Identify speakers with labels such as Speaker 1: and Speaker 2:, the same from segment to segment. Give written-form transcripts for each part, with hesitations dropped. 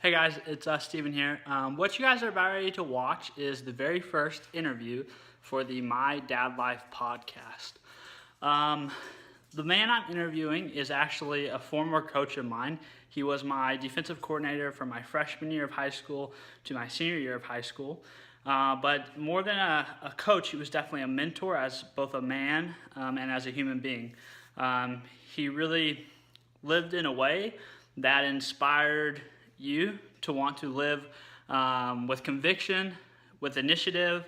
Speaker 1: Hey guys, it's Steven here. What you guys are about ready to watch is the very first interview for the My Dad Life podcast. The man I'm interviewing is actually a former coach of mine. He was my defensive coordinator from my freshman year of high school to my senior year of high school. But more than a coach, he was definitely a mentor as both a man and as a human being. He really lived in a way that inspired you to want to live with conviction, with initiative,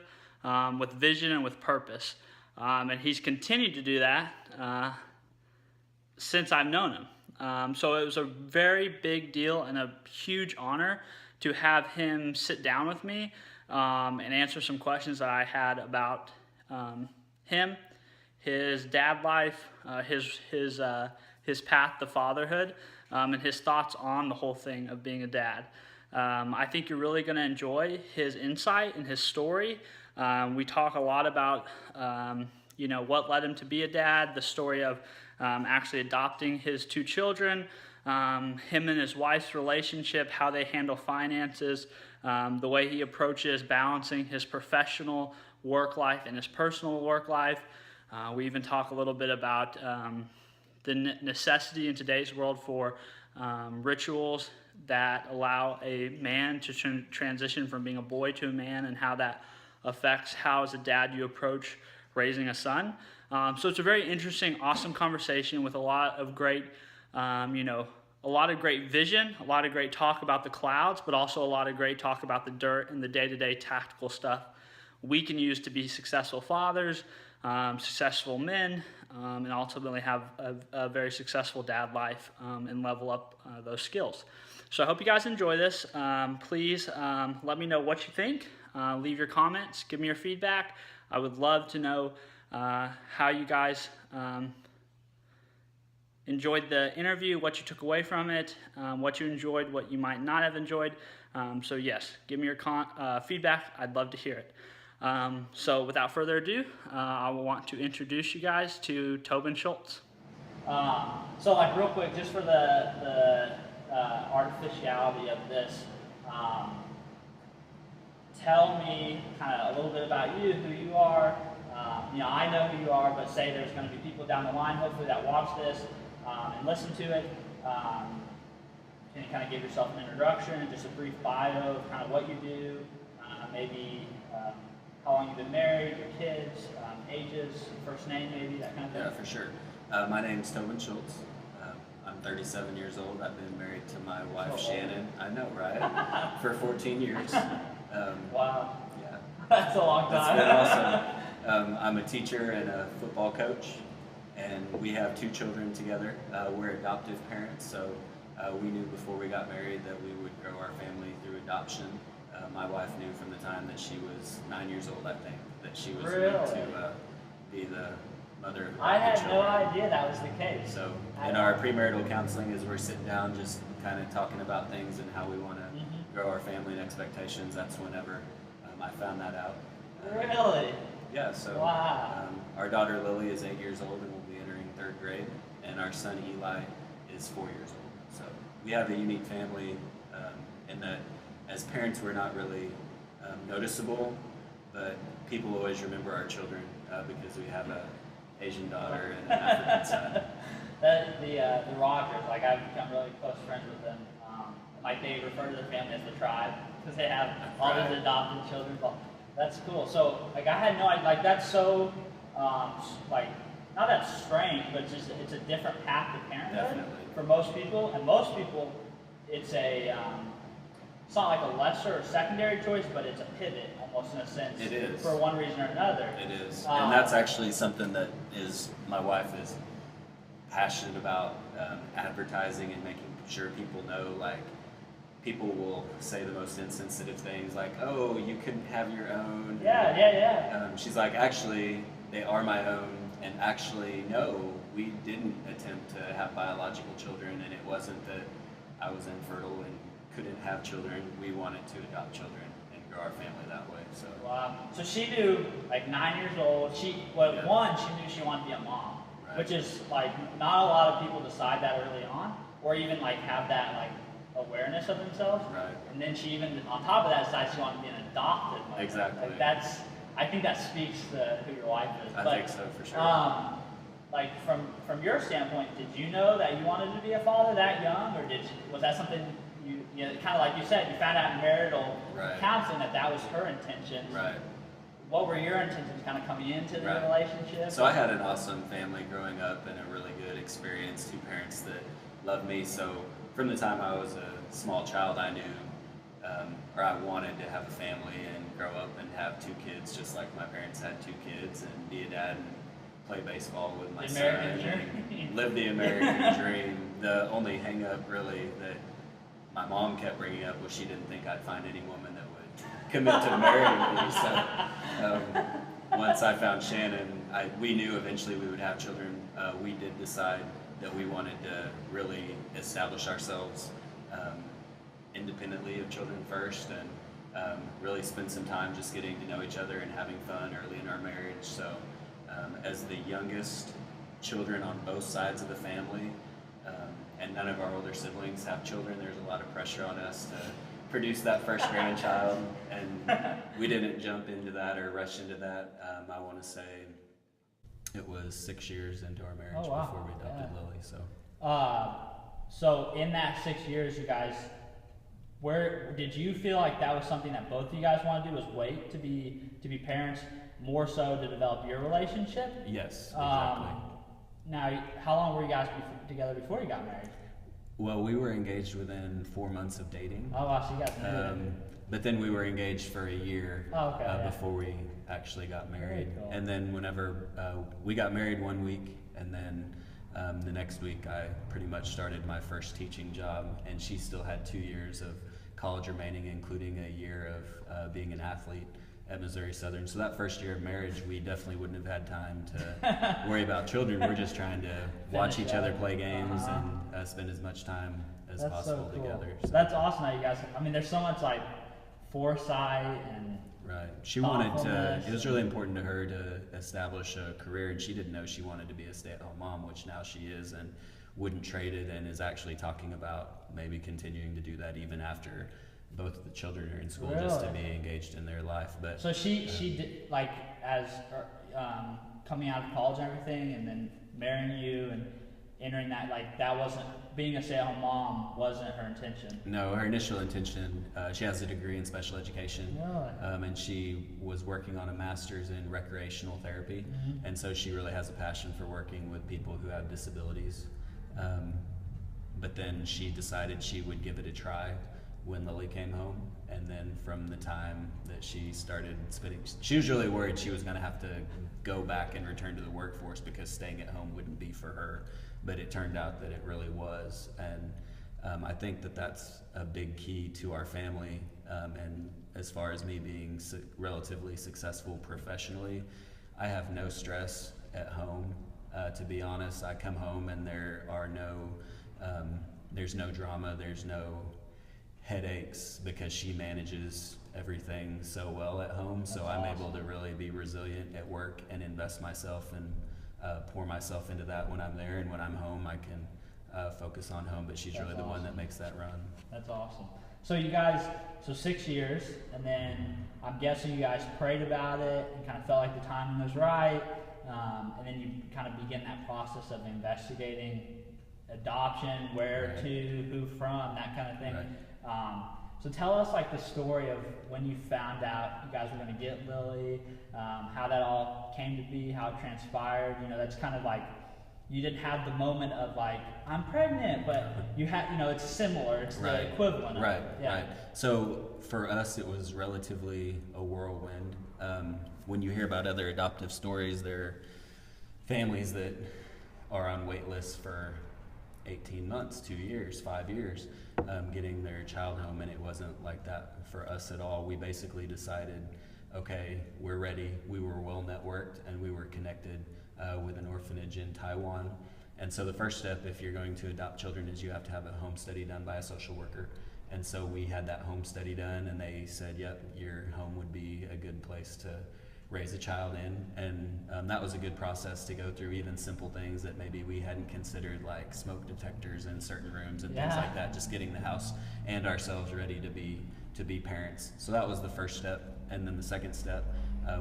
Speaker 1: with vision, and with purpose. And he's continued to do that since I've known him. So it was a very big deal and a huge honor to have him sit down with me and answer some questions that I had about him, his dad life, his path to fatherhood, and his thoughts on the whole thing of being a dad. I think you're really going to enjoy his insight and his story. We talk a lot about what led him to be a dad, the story of actually adopting his two children, him and his wife's relationship, how they handle finances, the way he approaches balancing his professional work life and his personal work life. We even talk a little bit about the necessity in today's world for rituals that allow a man to transition from being a boy to a man, and how that affects how as a dad you approach raising a son. So it's a very interesting, awesome conversation with a lot of great, a lot of great vision, a lot of great talk about the clouds, but also a lot of great talk about the dirt and the day-to-day tactical stuff we can use to be successful fathers, successful men, and ultimately have a very successful dad life and level up those skills. So I hope you guys enjoy this. Please let me know what you think. Leave your comments. Give me your feedback. I would love to know how you guys enjoyed the interview, what you took away from it, what you enjoyed, what you might not have enjoyed. So yes, give me your feedback. I'd love to hear it. So without further ado, I want to introduce you guys to Tobin Schultz. So like real quick, just for the artificiality of this, tell me kind of a little bit about you, who you are. I know who you are, but say there's going to be people down the line, hopefully, that watch this and listen to it. Can you kind of give yourself an introduction, just a brief bio of kind of what you do, maybe how long you've been married, your kids, ages, first name maybe, that kind of thing?
Speaker 2: Yeah, for sure. My name's Tobin Schultz. I'm 37 years old. I've been married to my wife, Shannon. I know, right? For 14 years.
Speaker 1: Wow.
Speaker 2: Yeah.
Speaker 1: That's a long time.
Speaker 2: That's been awesome. I'm a teacher and a football coach, and we have two children together. We're adoptive parents, so we knew before we got married that we would grow our family through adoption. My wife knew from the time that she was 9 years old, I think, that she was
Speaker 1: really?
Speaker 2: going to be the mother of
Speaker 1: I had
Speaker 2: children.
Speaker 1: no idea that was the case.
Speaker 2: So in our premarital counseling, as we're sitting down just kind of talking about things and how we want to grow our family and expectations, that's whenever I found that out.
Speaker 1: Really?
Speaker 2: Yeah, so
Speaker 1: wow.
Speaker 2: Our daughter Lily is 8 years old and will be entering third grade, and our son Eli is 4 years old. So we have a unique family in that as parents we're not really noticeable, but people always remember our children because we have a Asian daughter and an African son.
Speaker 1: The Rogers, like I've become really close friends with them. Like they refer to their family as the tribe because they have all these adopted children. Well, that's cool. So like I had no idea. Like that's so like not that strange, but it's a different path to parenthood.
Speaker 2: Definitely.
Speaker 1: For most people, and most people, it's a it's not like a lesser or secondary choice, but it's a pivot almost in a sense.
Speaker 2: It is.
Speaker 1: For one reason or another.
Speaker 2: It is. And that's actually something that my wife is passionate about, advertising and making sure people know, like, people will say the most insensitive things like, oh, you couldn't have your own.
Speaker 1: Yeah.
Speaker 2: She's like, actually, they are my own, and actually, no, we didn't attempt to have biological children, and it wasn't that I was infertile and couldn't have children. We wanted to adopt children and grow our family that way. So
Speaker 1: wow. So she knew, like 9 years old. She knew she wanted to be a mom, right. Which is like not a lot of people decide that early on, or even like have that like awareness awareness of themselves.
Speaker 2: Right.
Speaker 1: And then she even, on top of that, decides she wanted to be an adopted mother.
Speaker 2: Exactly.
Speaker 1: Like I think that speaks to who your wife is.
Speaker 2: I think so, for sure.
Speaker 1: Like from your standpoint, did you know that you wanted to be a father that young, or was that something you know, kind of like you said, you found out in marital counseling that was her intention?
Speaker 2: Right.
Speaker 1: What were your intentions kind of coming into the relationship?
Speaker 2: So I had an awesome family growing up and a really good experience, 2 parents that loved me. So from the time I was a small child, I knew, or I wanted to have a family and grow up and have 2 kids, just like my parents had 2 kids, and be a dad and play baseball with my son and live the American dream. The only hang up really that my mom kept bringing up was she didn't think I'd find any woman that would commit to marrying me. So once I found Shannon, we knew eventually we would have children. We did decide that we wanted to really establish ourselves independently of children first, and really spend some time just getting to know each other and having fun early in our marriage. So as the youngest children on both sides of the family, and none of our older siblings have children, there's a lot of pressure on us to produce that first grandchild, and we didn't jump into that or rush into that. I want to say it was 6 years into our marriage before we adopted Lily.
Speaker 1: So in that 6 years, you guys, where did you feel like that was something that both of you guys wanted to do, was wait to be parents, more so to develop your relationship?
Speaker 2: Yes, exactly.
Speaker 1: Now, how long were you guys together before you got married?
Speaker 2: Well, we were engaged within 4 months of dating.
Speaker 1: Oh, wow, so you guys knew.
Speaker 2: But then we were engaged for a year before we actually got married.
Speaker 1: Cool.
Speaker 2: And then whenever we got married 1 week, and then the next week I pretty much started my first teaching job, and she still had 2 years of college remaining, including a year of being an athlete at Missouri Southern. So that first year of marriage, we definitely wouldn't have had time to worry about children. We're just trying to watch each other play games and spend as much time as possible together.
Speaker 1: So that's awesome that you guys, I mean, there's so much like foresight and
Speaker 2: She wanted to, it was really important to her to establish a career, and she didn't know she wanted to be a stay-at-home mom, which now she is, and wouldn't trade it, and is actually talking about maybe continuing to do that even after both of the children are in school, just to be engaged in their life. But
Speaker 1: so she did, like, as coming out of college and everything, and then marrying you and entering that, like, that wasn't, being a stay-at-home mom wasn't her intention.
Speaker 2: No, her initial intention, she has a degree in special education, and she was working on a master's in recreational therapy, and so she really has a passion for working with people who have disabilities. But then she decided she would give it a try when Lily came home, and then from the time that she started spending, she was really worried she was going to have to go back and return to the workforce because staying at home wouldn't be for her, but it turned out that it really was. And I think that that's a big key to our family, and as far as me being relatively successful professionally, I have no stress at home. To be honest, I come home and there are there's no drama, there's no headaches, because she manages everything so well at home. So I'm able to really be resilient at work and invest myself and pour myself into that when I'm there, and when I'm home I can focus on home, but she's really the one that makes that run.
Speaker 1: That's awesome. So you guys, 6 years, and then I'm guessing you guys prayed about it and kind of felt like the timing was right, and then you kind of begin that process of investigating adoption, where to, who from, that kind of thing. So tell us, like, the story of when you found out you guys were going to get Lily, how that all came to be, how it transpired. You know, that's kind of like, you didn't have the moment of like, I'm pregnant, but you had, you know, it's similar, it's the equivalent of it.
Speaker 2: Right. So for us, it was relatively a whirlwind. When you hear about other adoptive stories, there are families that are on wait lists for 18 months, 2 years, 5 years, getting their child home, and it wasn't like that for us at all. We basically decided, okay, we're ready. We were well networked, and we were connected with an orphanage in Taiwan. And so the first step, if you're going to adopt children, is you have to have a home study done by a social worker. And so we had that home study done, and they said, yep, your home would be a good place to raise a child in, and that was a good process to go through. Even simple things that maybe we hadn't considered, like smoke detectors in certain rooms and things like that, just getting the house and ourselves ready to be parents. So that was the first step. And then the second step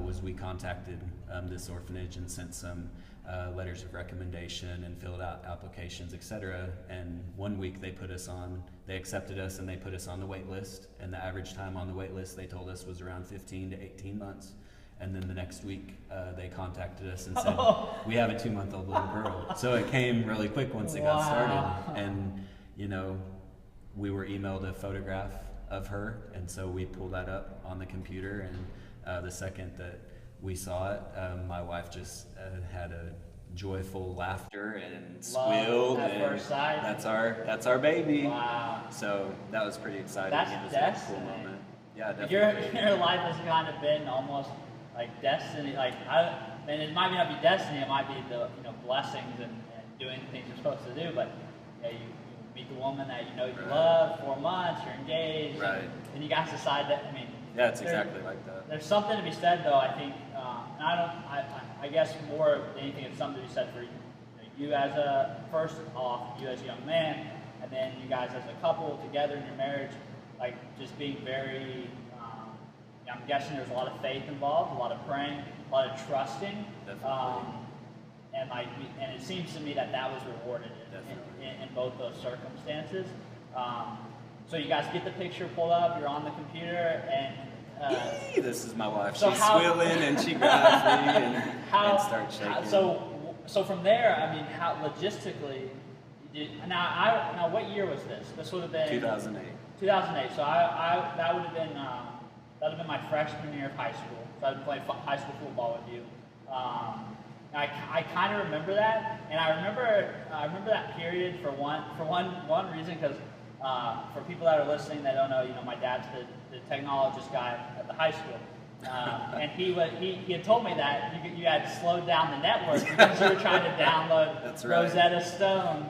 Speaker 2: was we contacted this orphanage and sent some letters of recommendation and filled out applications, etc. And 1 week they accepted us and they put us on the wait list. And the average time on the wait list, they told us, was around 15 to 18 months. And then the next week, they contacted us and said, we have a 2-month-old little girl. So it came really quick once it got started. And, you know, we were emailed a photograph of her. And so we pulled that up on the computer. And the second that we saw it, my wife just had a joyful laughter and squealed.
Speaker 1: Love at first sight.
Speaker 2: That's our baby.
Speaker 1: Wow.
Speaker 2: So that was pretty exciting.
Speaker 1: That's
Speaker 2: it was
Speaker 1: destiny.
Speaker 2: a cool moment. Yeah, definitely.
Speaker 1: Your life has kind of been almost like destiny. Like and it might not be destiny. It might be the blessings and doing things you're supposed to do. But you meet the woman that you love. 4 months, you're engaged.
Speaker 2: Right.
Speaker 1: And you guys decide that. I mean.
Speaker 2: Yeah, it's exactly like that.
Speaker 1: There's something to be said, though. I think, and I guess more than anything, it's something to be said for you as you as a young man, and then you guys as a couple together in your marriage, like just being very. I'm guessing there's a lot of faith involved, a lot of praying, a lot of trusting, and it seems to me that was rewarded in both those circumstances. So you guys get the picture pulled up, you're on the computer, and
Speaker 2: this is my wife. She's squealing and she grabs me and starts shaking.
Speaker 1: So from there, I mean, how logistically? Now, what year was this? This would have been
Speaker 2: 2008.
Speaker 1: 2008. So that would have been my freshman year of high school. So I'd played high school football with you. I kind of remember that, and I remember that period for one reason, because for people that are listening that don't know, my dad's the technologist guy at the high school, and he had told me that you had slowed down the network because you were trying to download Rosetta Stone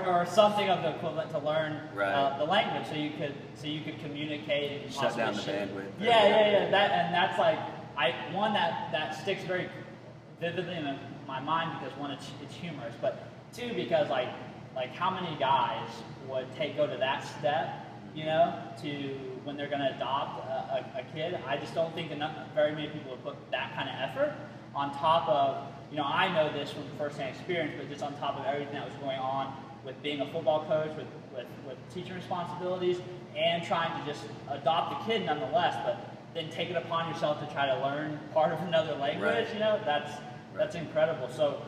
Speaker 1: or something of the equivalent to learn the language, so you could communicate and
Speaker 2: shut down the bandwidth.
Speaker 1: Yeah. That's like that sticks very vividly in my mind, because one, it's humorous, but two, because like how many guys would go to that step, to when they're going to adopt a kid. I just don't think very many people would put that kind of effort on top of, I know this from firsthand experience, but just on top of everything that was going on with being a football coach, with teaching responsibilities, and trying to just adopt a kid nonetheless, but then take it upon yourself to try to learn part of another language, that's incredible. So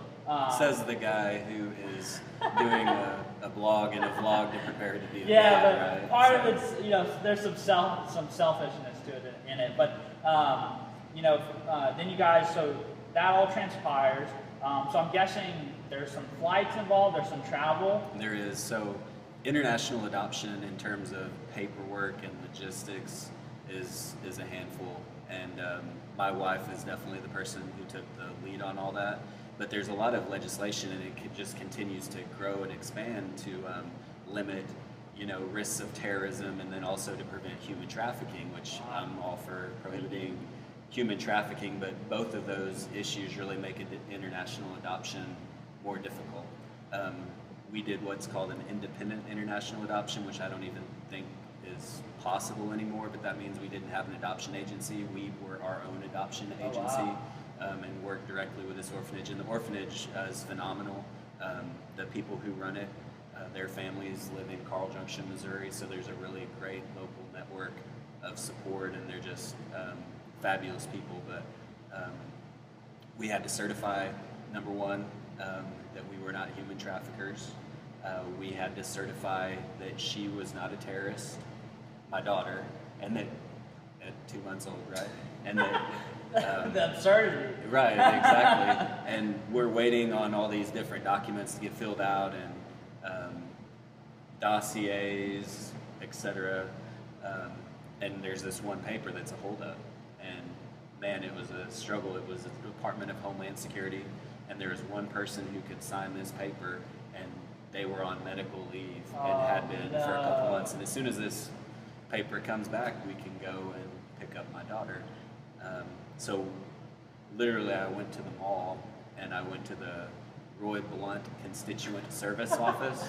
Speaker 2: says the guy who is doing a blog and a vlog to prepare to be a
Speaker 1: dad, but
Speaker 2: right?
Speaker 1: part of it's, there's some selfishness to it in it, but then you guys, so that all transpires. So I'm guessing there's some flights involved, there's some travel.
Speaker 2: There is. So international adoption in terms of paperwork and logistics is a handful, and my wife is definitely the person who took the lead on all that. But there's a lot of legislation, and it just continues to grow and expand to limit, risks of terrorism, and then also to prevent human trafficking, which I'm all for prohibiting human trafficking. But both of those issues really make international adoption more difficult. We did what's called an independent international adoption, which I don't even think is possible anymore. But that means we didn't have an adoption agency. We were our own adoption agency. And work directly with this orphanage. And the orphanage is phenomenal. The people who run it, their families live in Carl Junction, Missouri, so there's a really great local network of support, and they're just fabulous people. But we had to certify, number one, that we were not human traffickers. We had to certify that she was not a terrorist, my daughter, and that at 2 months old, right? And that
Speaker 1: the absurdity.
Speaker 2: Right, exactly. And we're waiting on all these different documents to get filled out, and dossiers, etc. And there's this one paper that's a holdup. And man, it was a struggle. It was the Department of Homeland Security, and there was one person who could sign this paper, and they were on medical leave and had been for a couple months. And as soon as this paper comes back, we can go and pick up my daughter. So literally I went to the mall and I went to the Roy Blunt constituent service office.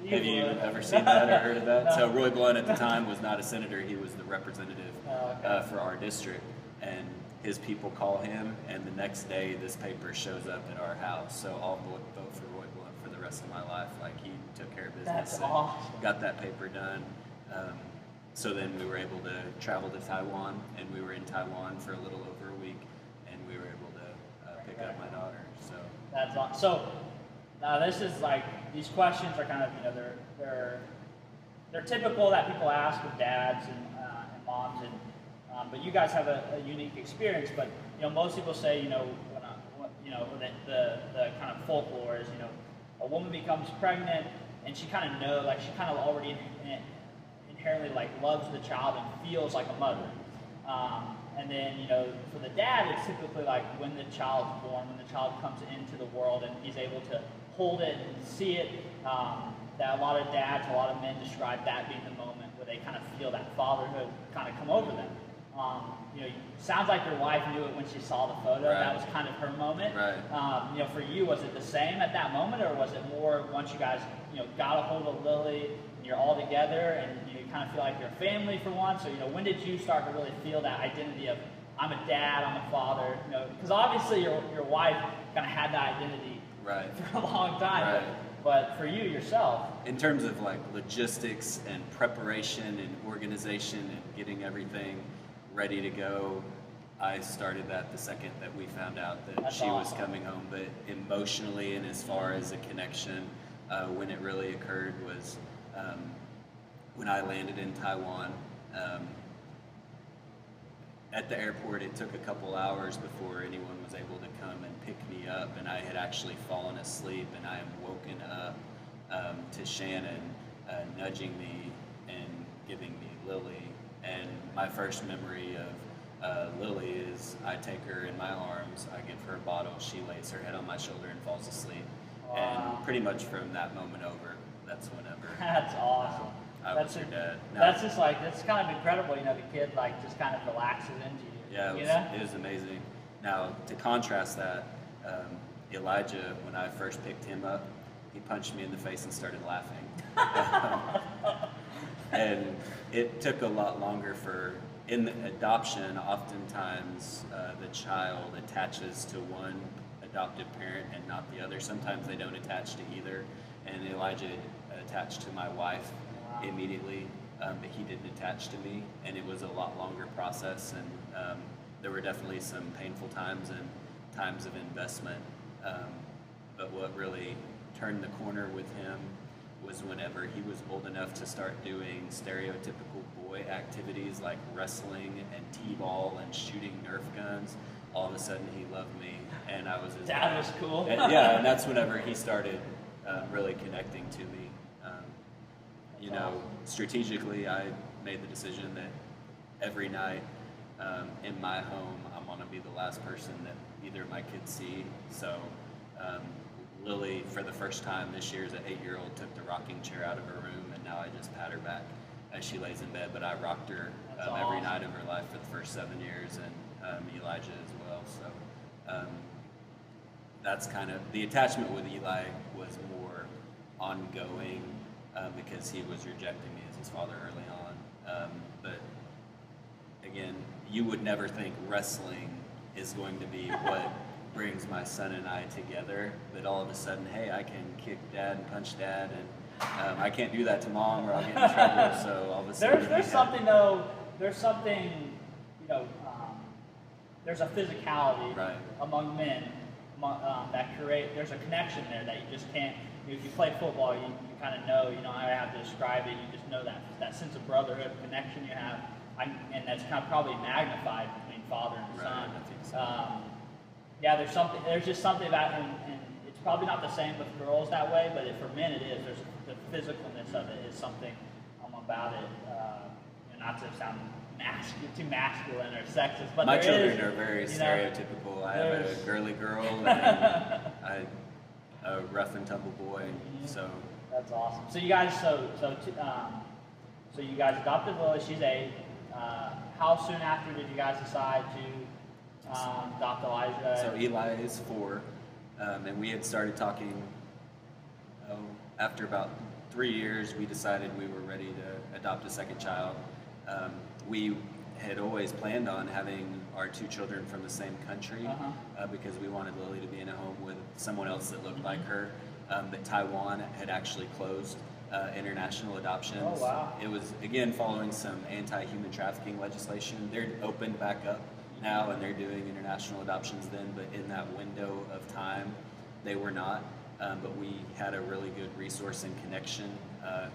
Speaker 2: Have you ever seen that or heard of that?
Speaker 1: No.
Speaker 2: So Roy Blunt at the time was not a senator; he was the representative
Speaker 1: Okay.
Speaker 2: for our district, and his people call him, and the next day this paper shows up at our house. So I'll vote for Roy Blunt for the rest of my life. Like, he took care of business
Speaker 1: That's
Speaker 2: and
Speaker 1: awesome.
Speaker 2: got that paper done. So then we were able to travel to Taiwan, and we were in Taiwan for a little over a week, and we were able to pick up my daughter. So
Speaker 1: That's awesome. So now this is like, these questions are kind of, you know, they're typical that people ask of dads and moms, and but you guys have a unique experience. But you know, most people say, you know, you know, the kind of folklore is, you know, a woman becomes pregnant and she kind of like she kind of already inherently like loves the child and feels like a mother. And then, you know, for the dad, it's typically like when the child's born, when the child comes into the world and he's able to hold it and see it. That a lot of dads, a lot of men describe that being the moment where they kind of feel that fatherhood kind of come over them. You know, sounds like your wife knew it when she saw the photo.
Speaker 2: Right.
Speaker 1: That was kind of her moment.
Speaker 2: Right.
Speaker 1: You know, for you, was it the same at that moment, or was it more once you guys, you know, got a hold of Lily and you're all together and you kind of feel like you're a family for once? Or, you know, when did you start to really feel that identity of I'm a dad, I'm a father? You know, because obviously your wife kind of had that identity
Speaker 2: right.
Speaker 1: for a long time.
Speaker 2: Right.
Speaker 1: But for you yourself,
Speaker 2: In terms of like logistics and preparation and organization and getting everything ready to go, I started that the second that we found out that
Speaker 1: That's
Speaker 2: she was
Speaker 1: awesome.
Speaker 2: coming home. But emotionally and as far as a connection, when it really occurred was when I landed in Taiwan. At the airport, it took a couple hours before anyone was able to come and pick me up, and I had actually fallen asleep, and I am woken up to Shannon nudging me and giving me Lily. And my first memory of Lily is I take her in my arms, I give her a bottle, she lays her head on my shoulder and falls asleep.
Speaker 1: Wow.
Speaker 2: And pretty much from that moment over, that's whenever
Speaker 1: that's awesome.
Speaker 2: I was her dad. Now,
Speaker 1: That's just like, that's kind of incredible, you know, the kid like just kind of relaxes into you.
Speaker 2: yeah,
Speaker 1: you know?
Speaker 2: it was amazing. Now, to contrast that, Elijah, when I first picked him up, he punched me in the face and started laughing. And it took a lot longer in the adoption, oftentimes the child attaches to one adoptive parent and not the other. Sometimes they don't attach to either. And Elijah attached to my wife immediately, but he didn't attach to me, and it was a lot longer process, and there were definitely some painful times and times of investment, but what really turned the corner with him was whenever he was old enough to start doing stereotypical boy activities like wrestling and t-ball and shooting Nerf guns. All of a sudden he loved me, and I was his
Speaker 1: That was cool.
Speaker 2: and, yeah, and that's whenever he started really connecting to me. You know, strategically, I made the decision that every night in my home, I'm going to be the last person that either of my kids see. So Lily, for the first time this year as an 8-year-old, took the rocking chair out of her room, and now I just pat her back as she lays in bed. But I rocked her every night of her life for the first 7 years, and Elijah as well. So that's kind of, the attachment with Eli was more ongoing because he was rejecting me as his father early on. But again, you would never think wrestling is going to be what brings my son and I together, but all of a sudden, hey, I can kick dad and punch dad, and I can't do that to mom or I'll get in trouble. So all of a sudden,
Speaker 1: There's something though. There's something, you know. There's a physicality
Speaker 2: Right.
Speaker 1: among men that create. There's a connection there that you just can't. If you play football, you kind of know. You know how I have to describe it. You just know that sense of brotherhood, connection you have, and that's kind of probably magnified between father and
Speaker 2: Right,
Speaker 1: son.
Speaker 2: I think so.
Speaker 1: Yeah, there's just something about him, and it's probably not the same with girls that way, but for men it is. There's the physicalness of it is something about it. Not to sound too masculine or sexist, but
Speaker 2: My
Speaker 1: there
Speaker 2: children
Speaker 1: is,
Speaker 2: are very
Speaker 1: you know,
Speaker 2: stereotypical. I have a
Speaker 1: there's-
Speaker 2: girly girl and a rough and tumble boy. So
Speaker 1: That's awesome. So you guys, so you guys adopted Lily. She's 8. How soon after did you guys decide Adopt Elijah.
Speaker 2: So Eli is 4, and we had started talking. Oh, after about 3 years, we decided we were ready to adopt a second child. We had always planned on having our 2 children from the same country because we wanted Lily to be in a home with someone else that looked like her. But Taiwan had actually closed international adoptions.
Speaker 1: Oh, wow.
Speaker 2: It was, again, following some anti-human trafficking legislation. They're opened back up now and they're doing international adoptions then, but in that window of time, they were not. But we had a really good resource and connection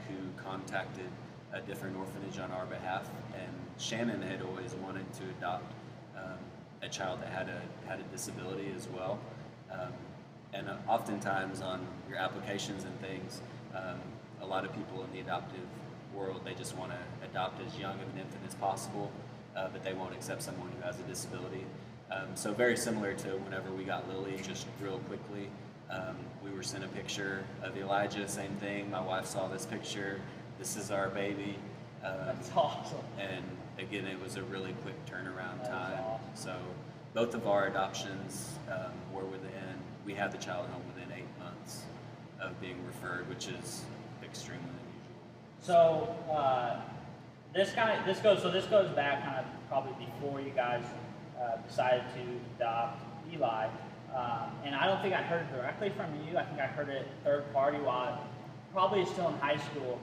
Speaker 2: who contacted a different orphanage on our behalf, and Shannon had always wanted to adopt a child that had a disability as well. And oftentimes on your applications and things, a lot of people in the adoptive world, they just want to adopt as young of an infant as possible, but they won't accept someone who has a disability. So very similar to whenever we got Lily, just real quickly. We were sent a picture of Elijah, same thing. My wife saw this picture. This is our baby.
Speaker 1: That's awesome.
Speaker 2: And again, it was a really quick turnaround time.
Speaker 1: Awesome.
Speaker 2: So both of our adoptions were we had the child home within 8 months of being referred, which is extremely unusual.
Speaker 1: So this goes back kind of probably before you guys decided to adopt Eli. And I don't think I heard it directly from you. I think I heard it third party while probably still in high school.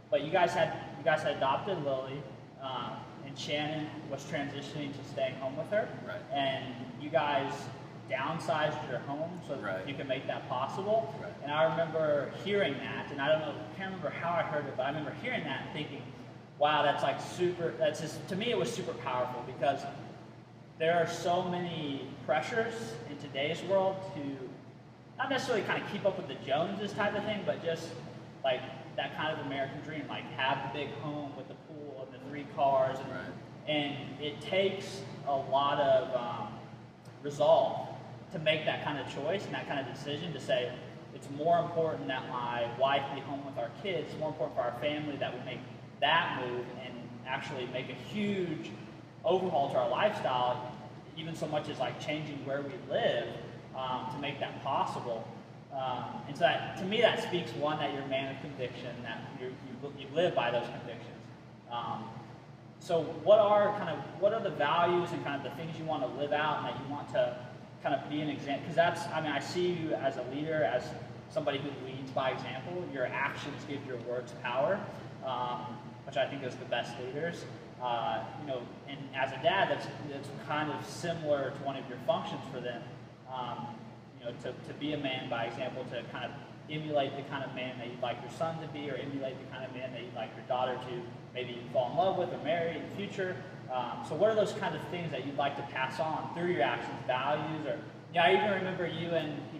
Speaker 1: But you guys had adopted Lily, and Shannon was transitioning to staying home with her.
Speaker 2: Right.
Speaker 1: And you guys downsized your home so that you could make that possible.
Speaker 2: Right.
Speaker 1: And I remember hearing that, and I can't remember how I heard it, but I remember hearing that and thinking, wow, to me it was super powerful, because there are so many pressures in today's world to not necessarily kind of keep up with the Joneses type of thing, but just like that kind of American dream, like have the big home with the pool and the 3 cars. And it takes a lot of resolve to make that kind of choice and that kind of decision to say, it's more important that my wife be home with our kids, it's more important for our family that we make that move and actually make a huge overhaul to our lifestyle, even so much as like changing where we live, to make that possible. And so that, to me, that speaks, one, that you're a man of conviction, that you live by those convictions. So what are the values and kind of the things you want to live out and that you want to kind of be an example? Because I see you as a leader, as somebody who leads by example. Your actions give your words power, which I think is the best leaders. And as a dad, that's kind of similar to one of your functions for them. To be a man by example, to kind of emulate the kind of man that you'd like your son to be, or emulate the kind of man that you'd like your daughter to maybe fall in love with or marry in the future. So what are those kind of things that you'd like to pass on through your actions, values, or I even remember you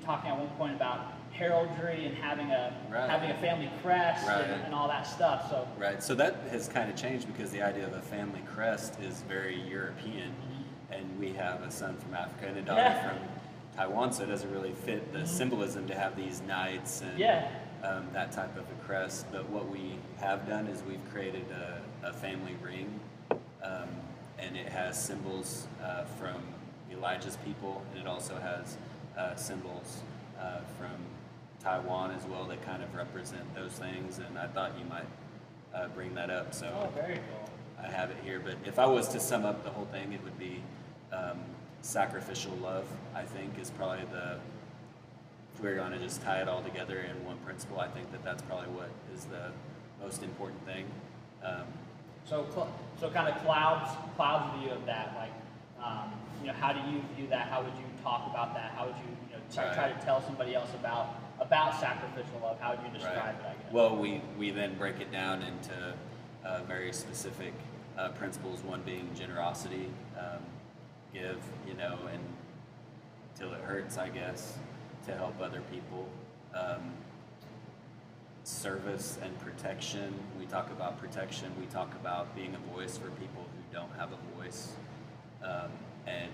Speaker 1: talking at one point about heraldry and having a family crest and all that stuff.
Speaker 2: So that has kind of changed, because the idea of a family crest is very European, and we have a son from Africa and a daughter from Taiwan, so it doesn't really fit the symbolism to have these knights and that type of a crest. But what we have done is we've created a family ring, and it has symbols from Elijah's people, and it also has symbols from Taiwan as well that kind of represent those things, and I thought you might bring that up. So
Speaker 1: very cool.
Speaker 2: I have it here, but if I was to sum up the whole thing, it would be sacrificial love, I think, is probably if we're going to just tie it all together in one principle, I think that's probably what is the most important thing.
Speaker 1: So kind of Cloud's view of that, like, how do you view that? How would you talk about that? How would you, try to tell somebody else about sacrificial love? How would you describe it, I guess?
Speaker 2: Well, we then break it down into very specific principles, one being generosity, give, until it hurts, I guess, to help other people. Service and protection. We talk about protection. We talk about being a voice for people who don't have a voice, and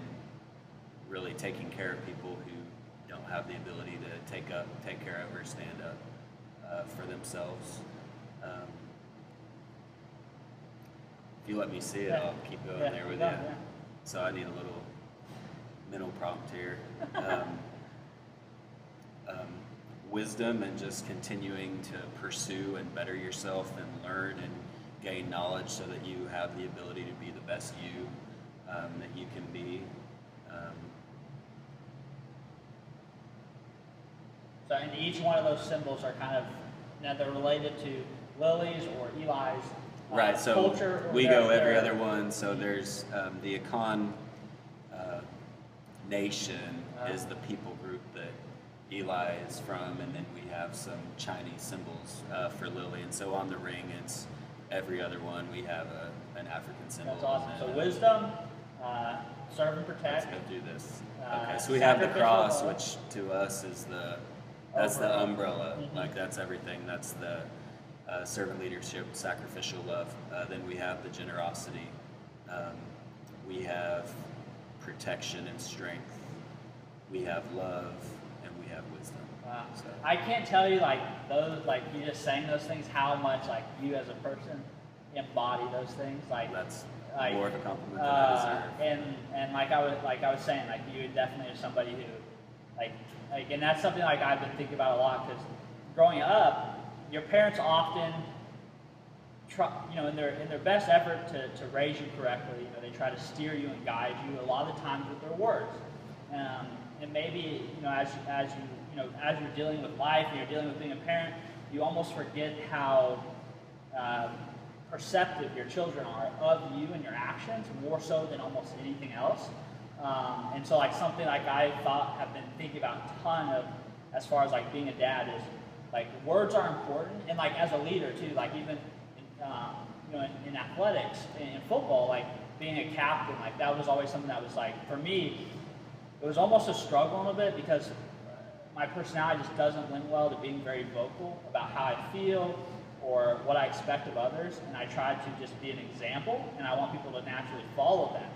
Speaker 2: really taking care of people who don't have the ability to take care of or stand up for themselves. If you let me see it, I'll keep going there with you. so I need a little mental prompt here. Um, Wisdom and just continuing to pursue and better yourself and learn and gain knowledge so that you have the ability to be the best you that you can be.
Speaker 1: So, and each one of those symbols are kind of, now they're related to Lily's or Eli's
Speaker 2: Right, so
Speaker 1: culture. Or
Speaker 2: we go every other one. So there's the Akan nation is the people group that Eli is from, and then we have some Chinese symbols for Lily. And so on the ring, it's every other one. We have an African symbol.
Speaker 1: That's awesome.
Speaker 2: And
Speaker 1: So wisdom, serve and protect.
Speaker 2: let's go do this. Okay, so we have the
Speaker 1: sacrificial
Speaker 2: cross,
Speaker 1: love.
Speaker 2: which to us is that's the umbrella. Like that's everything. That's the servant leadership, sacrificial love. Then we have the generosity. We have protection and strength. We have love, and we have wisdom.
Speaker 1: Wow.
Speaker 2: So,
Speaker 1: I can't tell you like those, like you just saying those things, how much like you as a person embody those things. Like
Speaker 2: that's
Speaker 1: like,
Speaker 2: more of a compliment than I deserve.
Speaker 1: and like I was saying, like you definitely are somebody who like and that's something like I've been thinking about a lot because growing up, your parents often try, in their best effort to raise you correctly, they try to steer you and guide you a lot of the times with their words. And maybe as you're dealing with life and you're dealing with being a parent, you almost forget how perceptive your children are of you and your actions, more so than almost anything else. And so like something like I have been thinking about a ton of as far as like being a dad is like words are important, and like as a leader too, like even in athletics, in football, like being a captain, like that was always something that was like for me. It was almost a struggle a little bit because my personality just doesn't lend well to being very vocal about how I feel or what I expect of others, and I try to just be an example, and I want people to naturally follow that.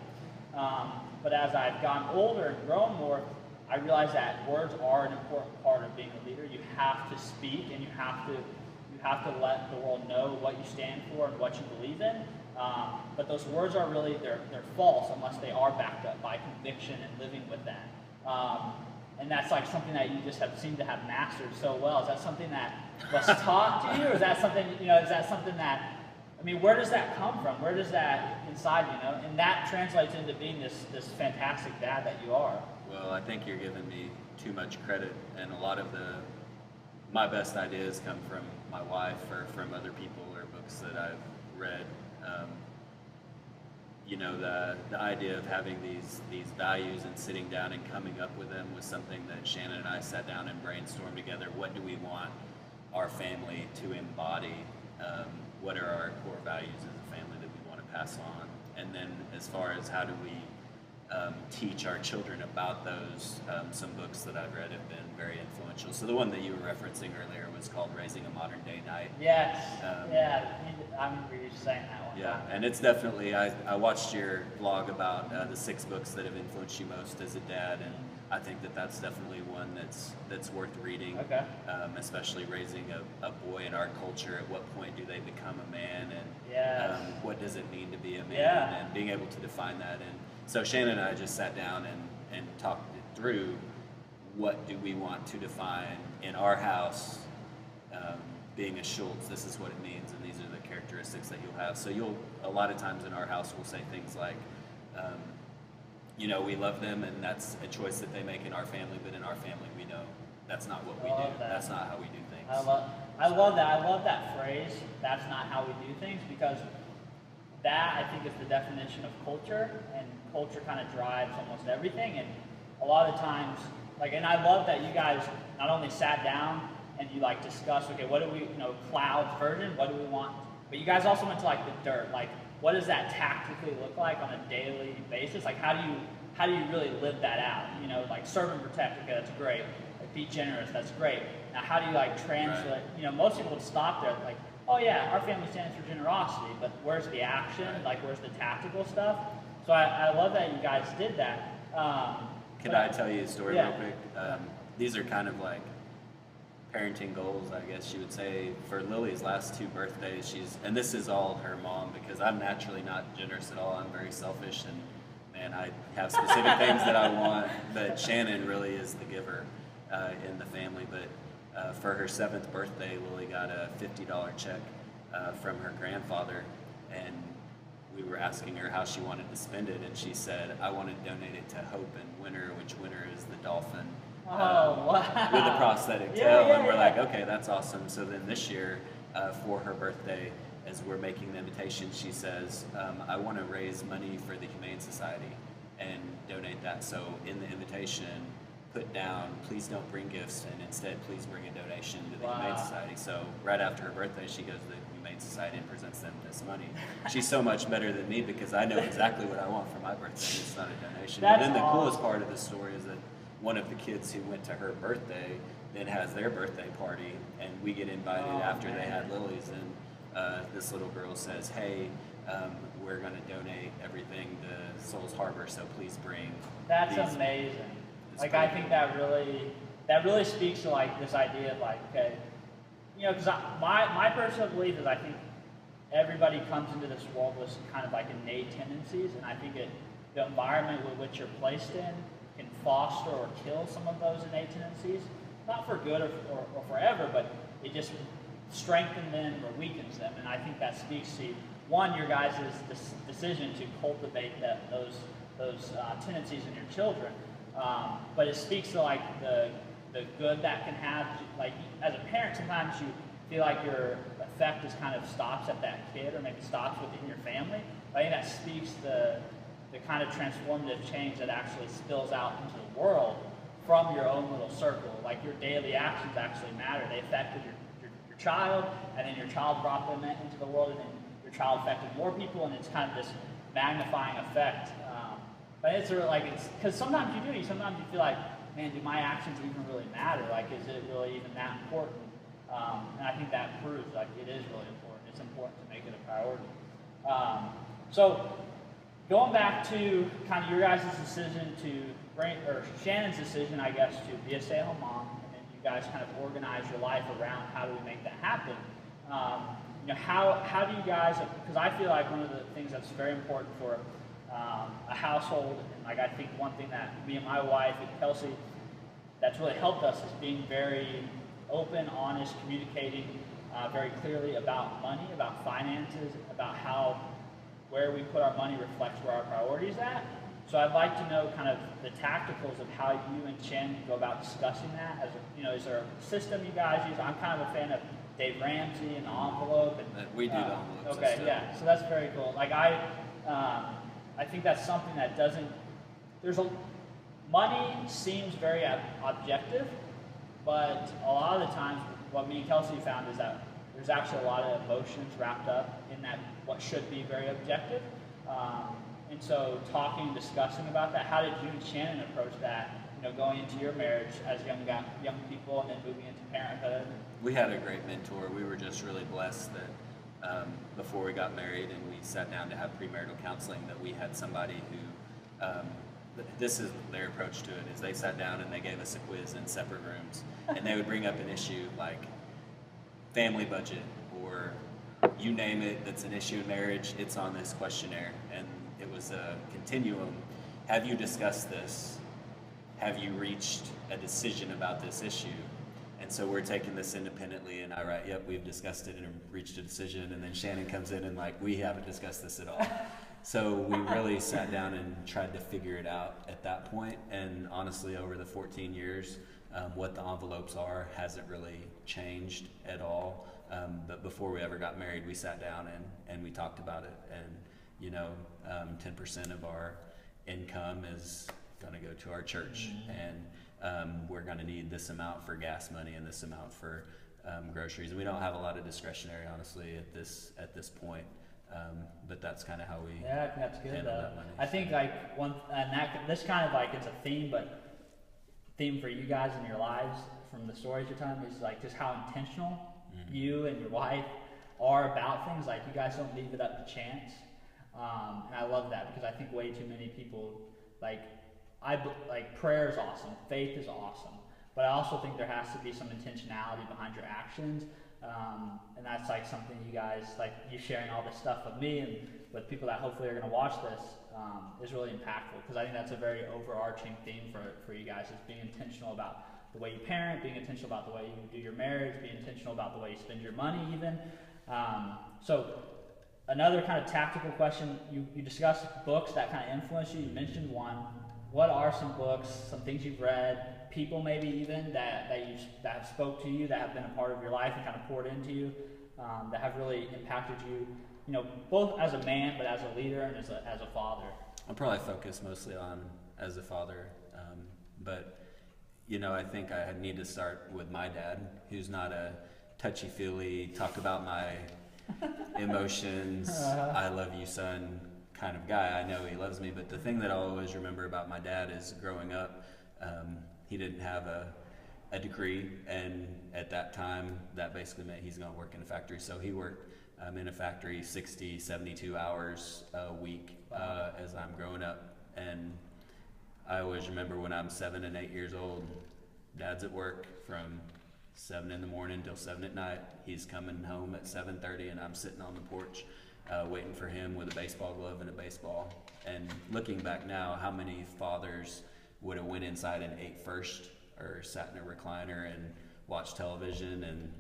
Speaker 1: But as I've gotten older and grown more, I realize that words are an important part of being a leader. You have to speak, and you have to let the world know what you stand for and what you believe in. But those words are really, they're false unless they are backed up by conviction and living with that. And that's like something that you just seemed to have mastered so well. Is that something that was taught to you, or is that something, that, where does that come from? Where does that inside you, And that translates into being this fantastic dad that you are.
Speaker 2: Well, I think you're giving me too much credit, and a lot of my best ideas come from my wife or from other people or books that I've read. The idea of having these values and sitting down and coming up with them was something that Shannon and I sat down and brainstormed together. What do we want our family to embody? What are our core values as a family that we want to pass on? And then as far as how do we teach our children about those, some books that I've read have been very influential. So the one that you were referencing earlier was called Raising a Modern Day Knight.
Speaker 1: Yes, I remember you saying that one.
Speaker 2: Yeah, and it's definitely, I watched your vlog about the 6 books that have influenced you most as a dad, and I think that's definitely one that's worth reading.
Speaker 1: Okay.
Speaker 2: Especially raising a boy in our culture. At what point do they become a man, and
Speaker 1: yes.
Speaker 2: What does it mean to be a man,
Speaker 1: Yeah.
Speaker 2: and being able to define that. And so Shannon and I just sat down and talked it through. What do we want to define in our house? Being a Schultz, this is what it means, and these are the characteristics that you'll have. So a lot of times in our house, we'll say things like, we love them, and that's a choice that they make in our family, but in our family, we know that's not what we do. That's not how we do things.
Speaker 1: I love that. I love that phrase, that's not how we do things, because that, I think, is the definition of culture, and culture kind of drives almost everything. And a lot of times, and I love that you guys not only sat down and you discussed, okay, what do we, cloud version, what do we want? But you guys also went to the dirt, what does that tactically look like on a daily basis? How do you really live that out? Serve and protect, okay, that's great. Be generous, that's great. Now how do you translate,
Speaker 2: Right.
Speaker 1: Most people would stop there, oh yeah, our family stands for generosity, but where's the action?
Speaker 2: Right.
Speaker 1: Where's the tactical stuff? So I love that you guys did that.
Speaker 2: Could I tell you a story
Speaker 1: Yeah.
Speaker 2: real quick? These are kind of parenting goals, I guess you would say. For Lily's last 2 birthdays, and this is all her mom, because I'm naturally not generous at all. I'm very selfish, and and I have specific things that I want, but Shannon really is the giver in the family. But for her 7th birthday, Lily got a $50 check from her grandfather, and we were asking her how she wanted to spend it, and she said, I want to donate it to Hope and Winter, which Winter is the dolphin
Speaker 3: wow.
Speaker 2: with a prosthetic tail. And we're like, okay, that's awesome. So then this year, for her birthday, as we're making the invitation, she says, I want to raise money for the Humane Society and donate that. So in the invitation, put down, please don't bring gifts, and instead please bring a donation to the Humane Society. So right after her birthday, she goes to the Humane Society and presents them this money. She's so much better than me because I know exactly what I want for my birthday. It's not a donation. But then the coolest part of the story is that one of the kids who went to her birthday then has their birthday party, and we get invited after they had Lily's, and this little girl says, hey, we're going to donate everything to Souls Harbor, so please bring
Speaker 3: That's
Speaker 2: these.
Speaker 3: amazing. Like, I think that really speaks to like this idea of like, okay, you know, because my personal belief is I think everybody comes into this world with kind of like innate tendencies, and I think the environment with which you're placed in can foster or kill some of those innate tendencies, not for good or forever, but it just strengthens them or weakens them. And I think that speaks to, one, your guys' decision to cultivate those tendencies in your children. But it speaks to like the good that can have. Like as a parent, sometimes you feel like your effect just kind of stops at that kid, or maybe stops within your family. But I think that speaks to the kind of transformative change that actually spills out into the world from your own little circle. Like your daily actions actually matter. They affected your child, and then your child brought them into the world, and then your child affected more people, and it's kind of this magnifying effect. But it's sort of like, it's because sometimes you do. Sometimes you feel like, man, do my actions even really matter? Like, is it really even that important? And I think that proves like it is really important. It's important to make it a priority. So going back to kind of your guys' decision to bring, or Shannon's decision, I guess, to be a stay-at-home mom, and then you guys kind of organize your life around how do we make that happen. You know, how do you guys? Because I feel like one of the things that's very important for a household, and like I think one thing that me and my wife and Kelsey, that's really helped us is being very open, honest, communicating very clearly about money, about finances, about where we put our money reflects where our priorities at. So I'd like to know kind of the tacticals of how you and Chen go about discussing that. Is there a system you guys use? I'm kind of a fan of Dave Ramsey and the envelope. And,
Speaker 2: we do the envelope
Speaker 3: okay,
Speaker 2: system.
Speaker 3: yeah. So that's very cool. Like I think that's something that doesn't. Money seems very objective, but a lot of the times, what me and Kelsey found is that there's actually a lot of emotions wrapped up in that what should be very objective. And so talking, discussing about that, how did you and Shannon approach that, you know, going into your marriage as young people and then moving into parenthood?
Speaker 2: We had a great mentor. We were just really blessed that before we got married and we sat down to have premarital counseling, that we had somebody who, this is their approach to it, is they sat down and they gave us a quiz in separate rooms, and they would bring up an issue like family budget or you name it that's an issue in marriage, it's on this questionnaire. And it was a continuum. Have you discussed this? Have you reached a decision about this issue? And so we're taking this independently, and I write, yep, we've discussed it and reached a decision. And then Shannon comes in and like, we haven't discussed this at all. So we really sat down and tried to figure it out at that point. And honestly, over the 14 years, what the envelopes are hasn't really changed at all. But before we ever got married, we sat down and we talked about it. And, you know, 10% of our income is going to go to our church. And we're going to need this amount for gas money and this amount for groceries. And we don't have a lot of discretionary, honestly, at this point. But that's kind of how we
Speaker 3: that's good,
Speaker 2: handle that money.
Speaker 3: I think like this kind of like it's a theme, but theme for you guys in your lives from the stories you're telling is like just how intentional you and your wife are about things. Like you guys don't leave it up to chance, and I love that because I think way too many people like prayer is awesome, faith is awesome, but I also think there has to be some intentionality behind your actions. And that's like something you guys, like you sharing all this stuff with me and with people that hopefully are going to watch this, is really impactful, because I think that's a very overarching theme for you guys, is being intentional about the way you parent, being intentional about the way you do your marriage, being intentional about the way you spend your money even. So another kind of tactical question, you discussed books that kind of influence you. You mentioned one. What are some books, some things you've read, people maybe even that have spoke to you, that have been a part of your life and kind of poured into you, that have really impacted you, both as a man, but as a leader and as a father?
Speaker 2: I'll probably focus mostly on as a father, but I think I need to start with my dad, who's not a touchy-feely, talk about my emotions, I love you, son, kind of guy. I know he loves me, but the thing that I'll always remember about my dad is growing up, he didn't have a degree, and at that time, that basically meant he's going to work in a factory. So he worked in a factory 60, 72 hours a week as I'm growing up. And I always remember when I'm 7 and 8 years old, Dad's at work from 7 in the morning till 7 at night. He's coming home at 7:30, and I'm sitting on the porch waiting for him with a baseball glove and a baseball. And looking back now, how many fathers would have went inside and ate first, or sat in a recliner and watched television and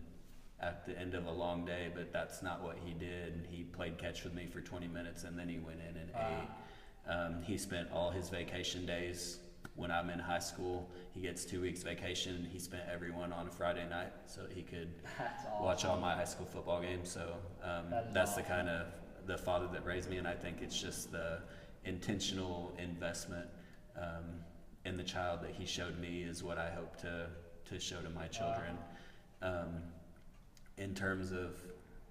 Speaker 2: at the end of a long day? But that's not what he did. He played catch with me for 20 minutes, and then he went in and ate. He spent all his vacation days when I'm in high school. He gets 2 weeks vacation. He spent every one on a Friday night so he could watch all my high school football games. So that's the kind of the father that raised me, and I think it's just the intentional investment in the child that he showed me is what I hope to show to my children. In terms of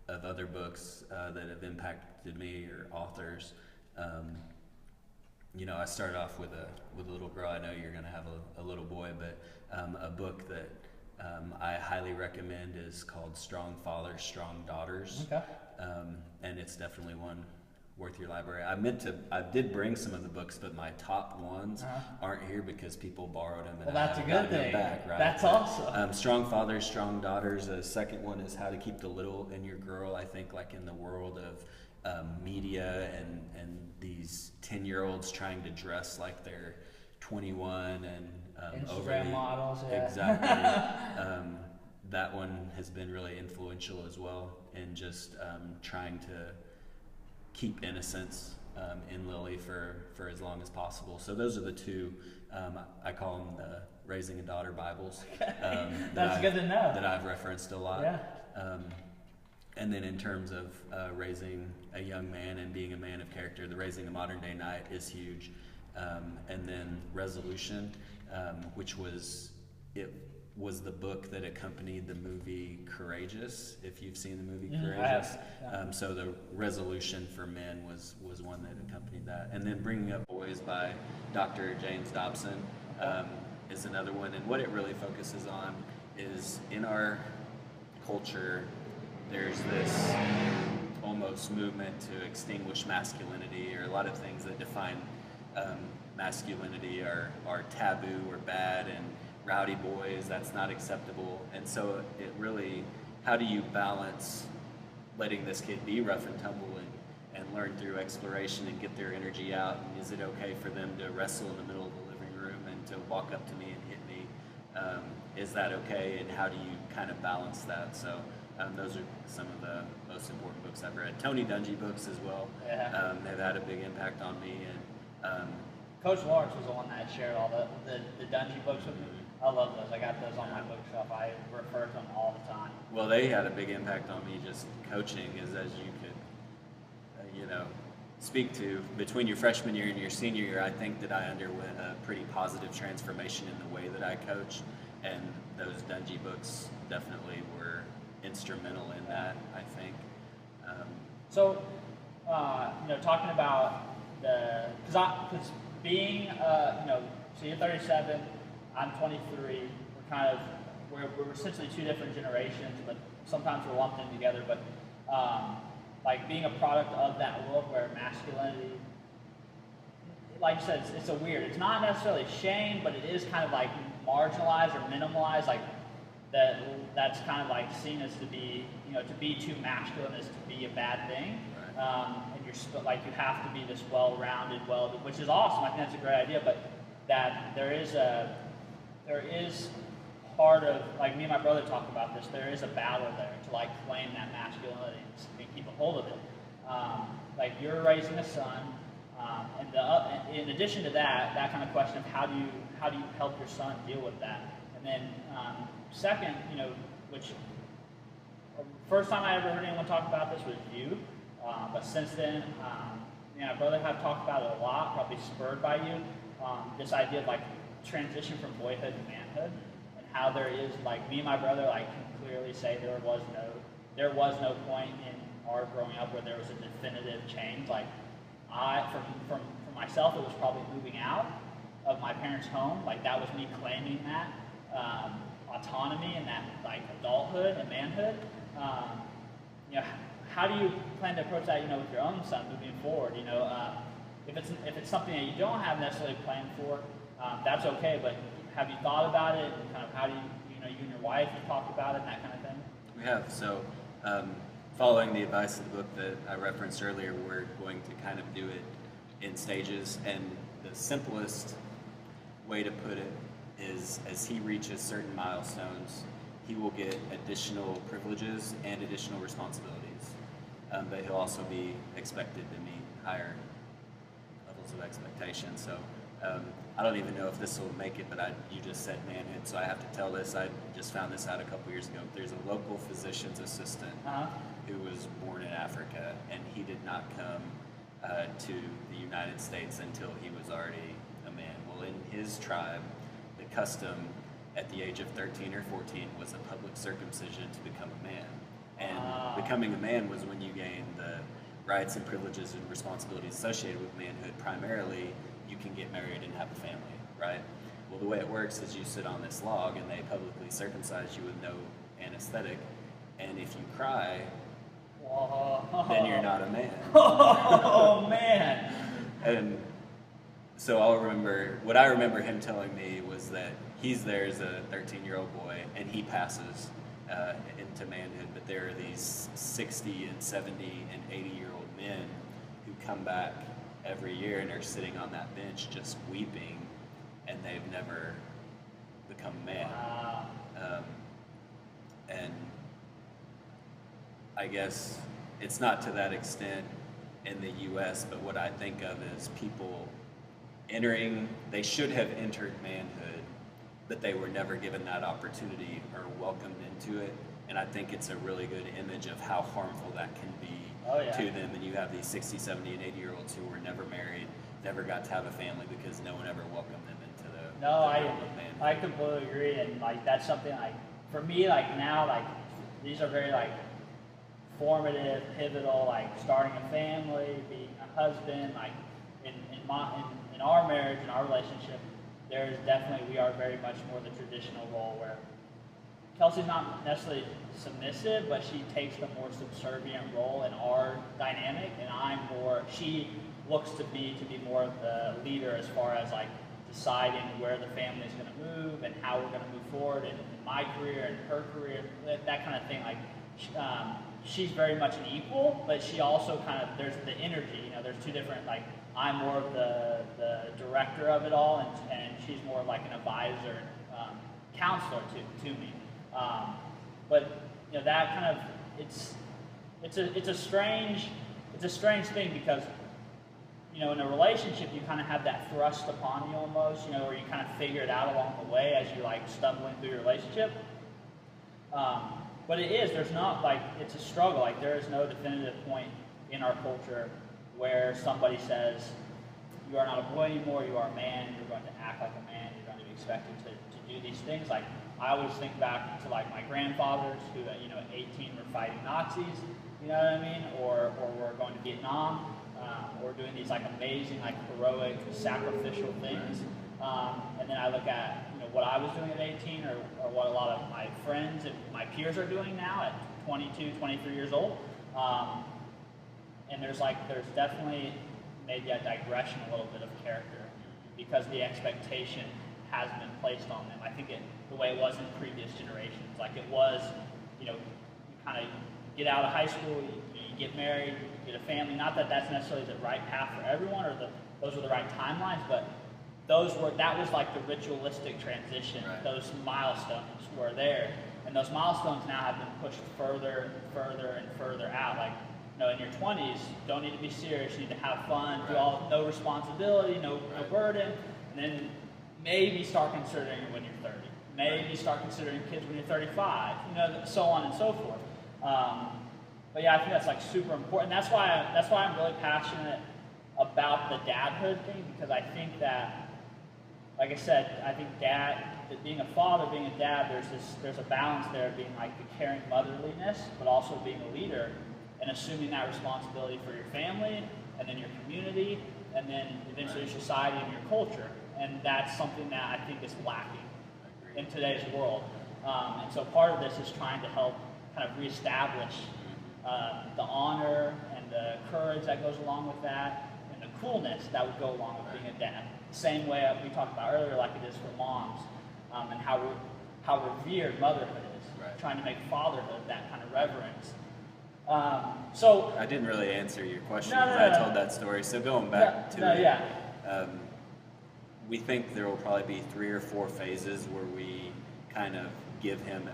Speaker 2: other books that have impacted me, or authors, I started off with a little girl. I know you're going to have a little boy, but a book that I highly recommend is called Strong Fathers, Strong Daughters.
Speaker 3: Okay.
Speaker 2: And it's definitely one worth your library. I did bring some of the books, but my top ones aren't here because people borrowed them. And
Speaker 3: that's a good thing.
Speaker 2: Back, right?
Speaker 3: That's awesome.
Speaker 2: Strong Fathers, Strong Daughters. The second one is How to Keep the Little in Your Girl. I think like in the world of media and these 10-year-olds trying to dress like they're 21 and
Speaker 3: Instagram
Speaker 2: overly
Speaker 3: models. Yeah.
Speaker 2: Exactly. That one has been really influential as well in just trying to keep innocence in Lily for as long as possible. So those are the two. I call them the Raising a Daughter Bibles.
Speaker 3: That's good to know.
Speaker 2: That I've referenced a lot.
Speaker 3: Yeah.
Speaker 2: And then in terms of raising a young man and being a man of character, the Raising a Modern Day Knight is huge. And then Resolution, which was the book that accompanied the movie Courageous, if you've seen the movie Courageous. So the Resolution for Men was one that accompanied that. And then Bringing Up Boys by Dr. James Dobson is another one. And what it really focuses on is, in our culture, there's this almost movement to extinguish masculinity, or a lot of things that define masculinity are taboo or bad, and rowdy boys, that's not acceptable. And so it really, how do you balance letting this kid be rough and tumble and learn through exploration and get their energy out? And is it okay for them to wrestle in the middle of the living room and to walk up to me and hit me? Is that okay? And how do you kind of balance that? So those are some of the most important books I've read. Tony Dungy books as well have had a big impact on me. And
Speaker 3: Coach Lawrence was the one that shared all the Dungy books with me. I love those. I got those on my bookshelf. I refer to them all the time.
Speaker 2: Well, they had a big impact on me. Just coaching, as you could, speak to, between your freshman year and your senior year, I think that I underwent a pretty positive transformation in the way that I coach, and those Dungy books definitely were instrumental in that, I think.
Speaker 3: So, talking about because being, so you're 37, I'm 23. We're essentially two different generations, but sometimes we're lumped in together. But like being a product of that world where masculinity, like you said, it's not necessarily shame, but it is kind of like marginalized or minimalized. Like that's kind of like seen as to be, to be too masculine is to be a bad thing. And you're like, you have to be this well-rounded, which is awesome. I think that's a great idea, but that there is part of, like me and my brother talk about this, there is a battle there to like claim that masculinity and keep a hold of it. Like you're raising a son, and in addition to that kind of question of how do you help your son deal with that, and then second, which first time I ever heard anyone talk about this was you, but since then, me and my brother have talked about it a lot, probably spurred by you. This idea of like transition from boyhood to manhood, and how there is, like, me and my brother like can clearly say there was no point in our growing up where there was a definitive change. Like for myself, it was probably moving out of my parents' home. Like that was me claiming that autonomy and that like adulthood and manhood. How do you plan to approach that, with your own son moving forward? If it's something that you don't have necessarily planned for, that's okay. But have you thought about it, and kind of how do you and your wife have talked about it, and that kind of thing?
Speaker 2: We have. So, following the advice of the book that I referenced earlier, we're going to kind of do it in stages. And the simplest way to put it is, as he reaches certain milestones, he will get additional privileges and additional responsibilities. But he'll also be expected to meet higher levels of expectation. So I don't even know if this will make it, but you just said manhood, so I have to tell this. I just found this out a couple years ago. There's a local physician's assistant who was born in Africa, and he did not come to the United States until he was already a man. Well, in his tribe, the custom at the age of 13 or 14 was a public circumcision to become a man. And becoming a man was when you gained the rights and privileges and responsibilities associated with manhood. Primarily, you can get married and have a family, right? Well, the way it works is you sit on this log and they publicly circumcise you with no anesthetic, and if you cry, then you're not a man.
Speaker 3: Oh man!
Speaker 2: And so what I remember him telling me was that he's there as a 13-year-old boy and he passes into manhood, but there are these 60 and 70 and 80-year-old men who come back every year and are sitting on that bench just weeping, and they've never become a man.
Speaker 3: Wow.
Speaker 2: And I guess it's not to that extent in the U.S., but what I think of is people they should have entered manhood, but they were never given that opportunity or welcomed into it. And I think it's a really good image of how harmful that can be to them. And you have these 60, 70, and 80-year-olds who were never married, never got to have a family because no one ever welcomed them into the realm of manhood.
Speaker 3: I completely agree. And like that's something like for me, like now, like these are very like formative, pivotal, like starting a family, being a husband, like in our marriage, in our relationship, there is definitely, we are very much more the traditional role where Kelsey's not necessarily submissive, but she takes the more subservient role in our dynamic, and she looks to me to be more of the leader as far as like deciding where the family is going to move and how we're going to move forward in my career and her career, that kind of thing. Like, she's very much an equal, but she also kind of, there's the energy, there's two different, like, I'm more of the director of it all, and she's more of like an advisor, counselor to me. But that kind of, it's a strange thing because, in a relationship you kind of have that thrust upon you almost, where you kind of figure it out along the way as you're like stumbling through your relationship. But there's not like, it's a struggle. Like there is no definitive point in our culture where somebody says, you are not a boy anymore, you are a man, you're going to act like a man, you're going to be expected to do these things. Like I always think back to like my grandfathers who at 18 were fighting Nazis, you know what I mean, or were going to Vietnam, or doing these like amazing, like heroic, sacrificial things. And then I look at what I was doing at 18, or what a lot of my friends and my peers are doing now at 22, 23 years old. And there's definitely maybe a digression, a little bit of character, because the expectation has been placed on them. I think the way it was in previous generations, like it was, you kind of get out of high school, you get married, you get a family. Not that that's necessarily the right path for everyone, or those were the right timelines, but that was like the ritualistic transition.
Speaker 2: Right.
Speaker 3: Those milestones were there, and those milestones now have been pushed further and further and further out. Like, in your 20s, don't need to be serious. You need to have fun,
Speaker 2: Right.
Speaker 3: no responsibility, no burden, and then maybe start considering it when you're 30. Maybe start considering kids when you're 35. So on and so forth. But yeah, I think that's like super important. That's why I'm really passionate about the dadhood thing, because I think that, like I said, I think being a father, being a dad, there's a balance there of being like the caring motherliness, but also being a leader and assuming that responsibility for your family, and then your community, and then eventually your society and your culture. And that's something that I think is lacking in today's world. And so part of this is trying to help kind of reestablish the honor and the courage that goes along with that, and the coolness that would go along with being a dad. Same way we talked about earlier, like it is for moms, and how revered motherhood is.
Speaker 2: Right.
Speaker 3: Trying to make fatherhood that kind of reverence. So
Speaker 2: I didn't really answer your question
Speaker 3: No,
Speaker 2: because
Speaker 3: no.
Speaker 2: I told that story. So going back to it,
Speaker 3: yeah.
Speaker 2: We think there will probably be 3 or 4 phases where we kind of give him.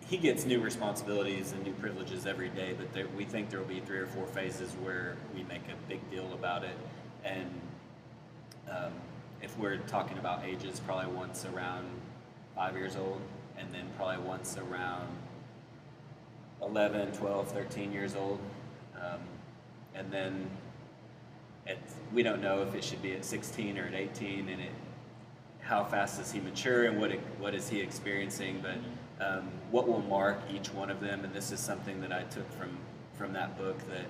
Speaker 2: He gets new responsibilities and new privileges every day, but we think there will be 3 or 4 phases where we make a big deal about it. And if we're talking about ages, probably once around 5 years old, and then probably once around 11, 12, 13 years old. And then we don't know if it should be at 16 or at 18, and how fast does he mature, and what is he experiencing, but what will mark each one of them. And this is something that I took from that book that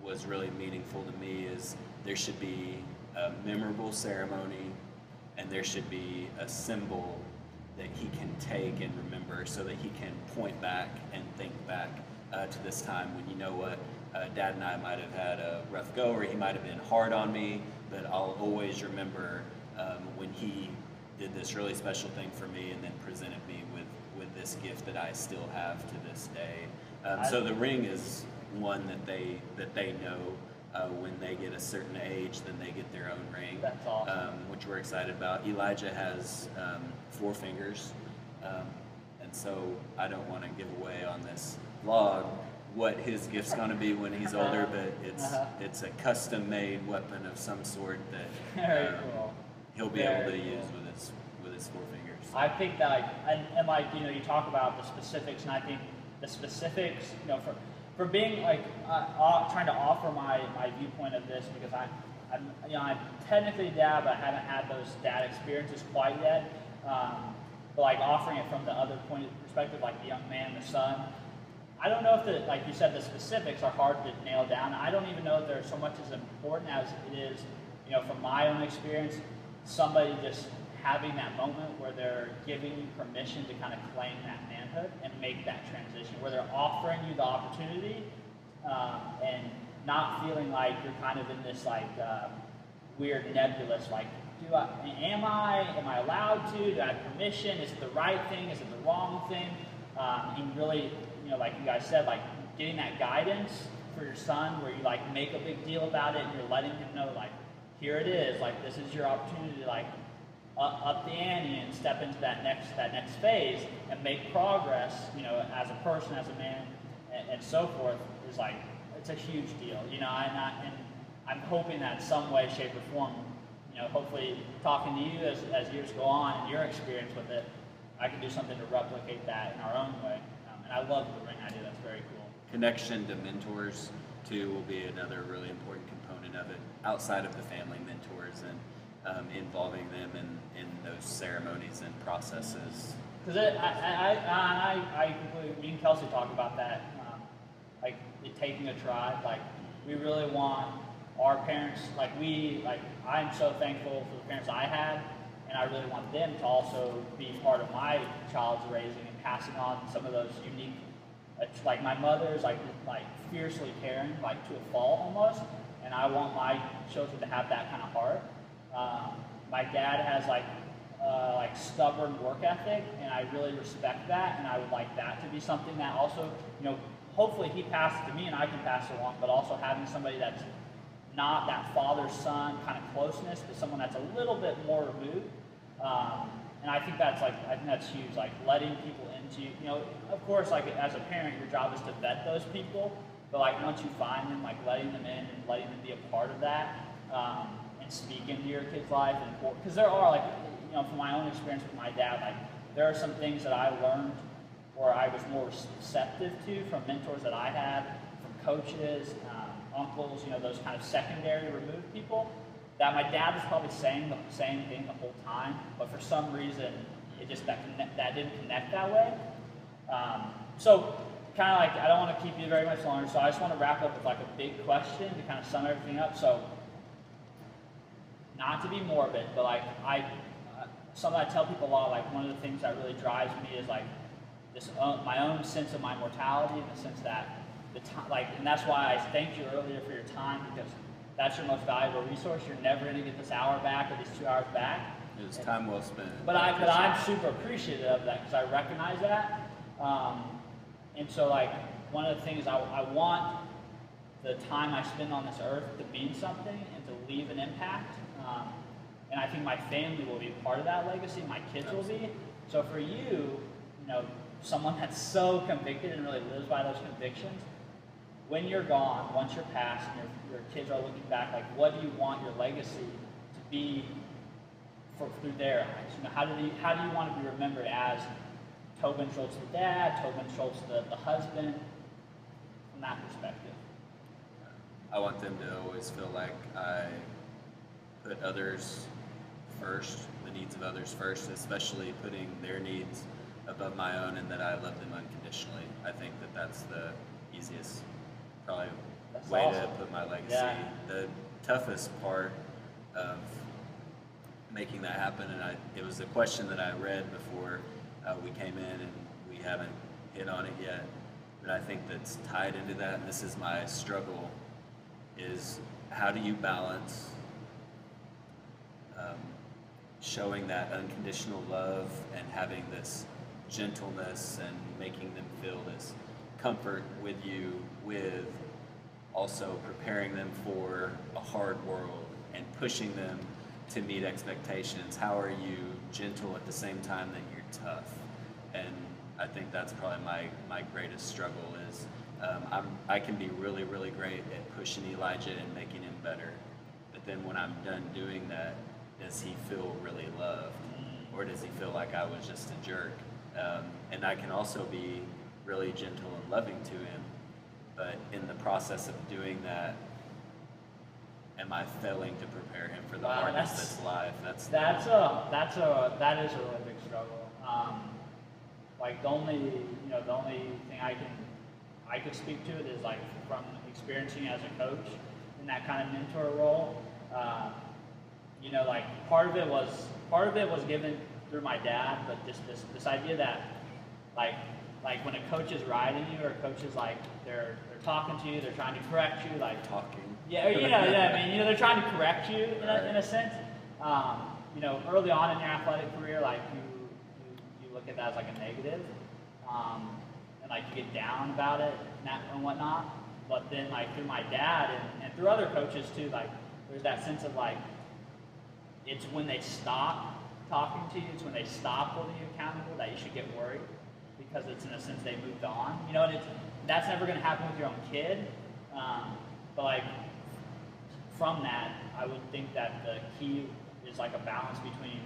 Speaker 2: was really meaningful to me, is there should be a memorable ceremony, and there should be a symbol that he can take and remember, so that he can point back and think back to this time when, what, Dad and I might have had a rough go, or he might have been hard on me, but I'll always remember when he did this really special thing for me, and then presented me with this gift that I still have to this day. So the ring is one that they know. When they get a certain age, then they get their own ring.
Speaker 3: That's awesome.
Speaker 2: Which we're excited about. Elijah has 4 fingers, and so I don't want to give away on this vlog what his gift's going to be when he's older, but it's a custom-made weapon of some sort that
Speaker 3: Very cool.
Speaker 2: he'll be
Speaker 3: Very
Speaker 2: able to
Speaker 3: cool.
Speaker 2: use with his 4 fingers.
Speaker 3: I think that, you talk about the specifics, and I think the specifics, for being trying to offer my viewpoint of this, because I'm technically a dad, but I haven't had those dad experiences quite yet. But like offering it from the other point of perspective, like the young man, the son. I don't know if like you said, the specifics are hard to nail down. I don't even know if they're so much as important as it is, from my own experience, somebody just having that moment where they're giving you permission to kind of claim that manhood and make that transition, where they're offering you the opportunity and not feeling like you're kind of in this weird nebulous, am I allowed to? Do I have permission? Is it the right thing? Is it the wrong thing? And really, like you guys said, getting that guidance for your son, where you make a big deal about it, and you're letting him know, here it is, this is your opportunity to up the ante and step into that next phase and make progress, as a person, as a man, and so forth, is it's a huge deal, and I'm hoping that in some way, shape, or form, hopefully talking to you as years go on and your experience with it, I can do something to replicate that in our own way. And I love the ring idea. That's very cool.
Speaker 2: Connection to mentors, too, will be another really important component of it, outside of the family mentors, and involving them in those ceremonies and processes.
Speaker 3: Because I completely, me and Kelsey talk about that, it taking a tribe. We really want our parents, I'm so thankful for the parents I had, and I really want them to also be part of my child's raising and passing on some of those unique, my mother's fiercely caring, to a fault almost, and I want my children to have that kind of heart. My dad has like stubborn work ethic, and I really respect that, and I would like that to be something that also, hopefully he passes to me and I can pass it along, but also having somebody that's not that father-son kind of closeness, but someone that's a little bit more removed. And I think that's huge, like letting people into, of course, like as a parent, your job is to vet those people, but like once you find them, like letting them in and letting them be a part of that, and speak into your kid's life, and because there are like, from my own experience with my dad, like there are some things that I learned or I was more receptive to from mentors that I had, from coaches, uncles, those kind of secondary removed people, that my dad was probably saying the same thing the whole time, but for some reason it just that didn't connect that way. So kind of like, I don't want to keep you very much longer, so I just want to wrap up with like a big question to kind of sum everything up. So not to be morbid, but like something I tell people a lot, like one of the things that really drives me is like this my own sense of my mortality, in the sense that and that's why I thanked you earlier for your time, because that's your most valuable resource. You're never going to get this hour back or these 2 hours back.
Speaker 2: It was time well spent.
Speaker 3: But I'm super appreciative of that, because I recognize that. And so like one of the things I want the time I spend on this earth to mean something and to leave an impact. And I think my family will be part of that legacy. My kids will be. So for you, someone that's so convicted and really lives by those convictions, when you're gone, once you're past, and your kids are looking back, like what do you want your legacy to be through their eyes? How do you want to be remembered as Tobin Schultz the dad, Tobin Schultz the husband, from that perspective?
Speaker 2: I want them to always feel like I put others first, the needs of others first, especially putting their needs above my own, and that I love them unconditionally. I think that's the easiest probably way to put my legacy.
Speaker 3: Yeah.
Speaker 2: The toughest part of making that happen, and it was a question that I read before we came in, and we haven't hit on it yet, but I think that's tied into that, and this is my struggle, is how do you balance showing that unconditional love and having this gentleness and making them feel this comfort with you, with also preparing them for a hard world and pushing them to meet expectations. How are you gentle at the same time that you're tough? And I think that's probably my greatest struggle is I can be really, really great at pushing Elijah and making him better. But then when I'm done doing that, does he feel really loved? Or does he feel like I was just a jerk? And I can also be really gentle and loving to him, but in the process of doing that, am I failing to prepare him for the hardness that's life? That is a really big struggle. Like the only thing I could speak to it is like from experiencing as a coach in that kind of mentor role. Like part of it was given through my dad, but just this idea that like when a coach is riding you, or a coach is like they're talking to you, they're trying to correct you, like talking.
Speaker 3: Yeah, they're trying to correct you in a sense. Early on in your athletic career, like you look at that as like a negative, and like you get down about it and whatnot. But then like through my dad and through other coaches too, like there's that sense of like it's when they stop talking to you, it's when they stop holding you accountable that you should get worried, because it's in a sense they moved on. And that's never going to happen with your own kid. But like from that, I would think that the key is like a balance between,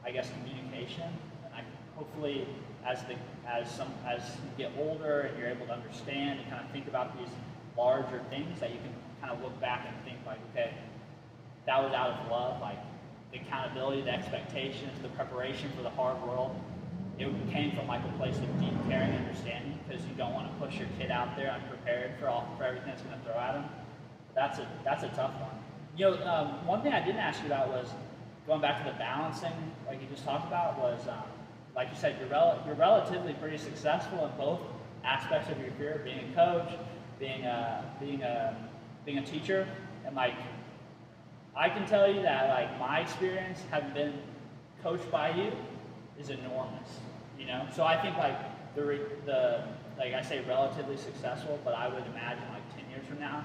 Speaker 3: I guess, communication, and hopefully as you get older and you're able to understand and kind of think about these larger things, that you can kind of look back and think like, okay, that was out of love, like the accountability, the expectations, the preparation for the hard world. It came from like a place of deep caring and understanding, because you don't want to push your kid out there unprepared for everything that's going to throw at them. That's a tough one. One thing I didn't ask you about was going back to the balancing, like you just talked about, was like you said, you're relatively pretty successful in both aspects of your career, being a coach, being a teacher, and like I can tell you that like my experience having been coached by you is enormous, you know? So I think like the like I say relatively successful, but I would imagine like 10 years from now,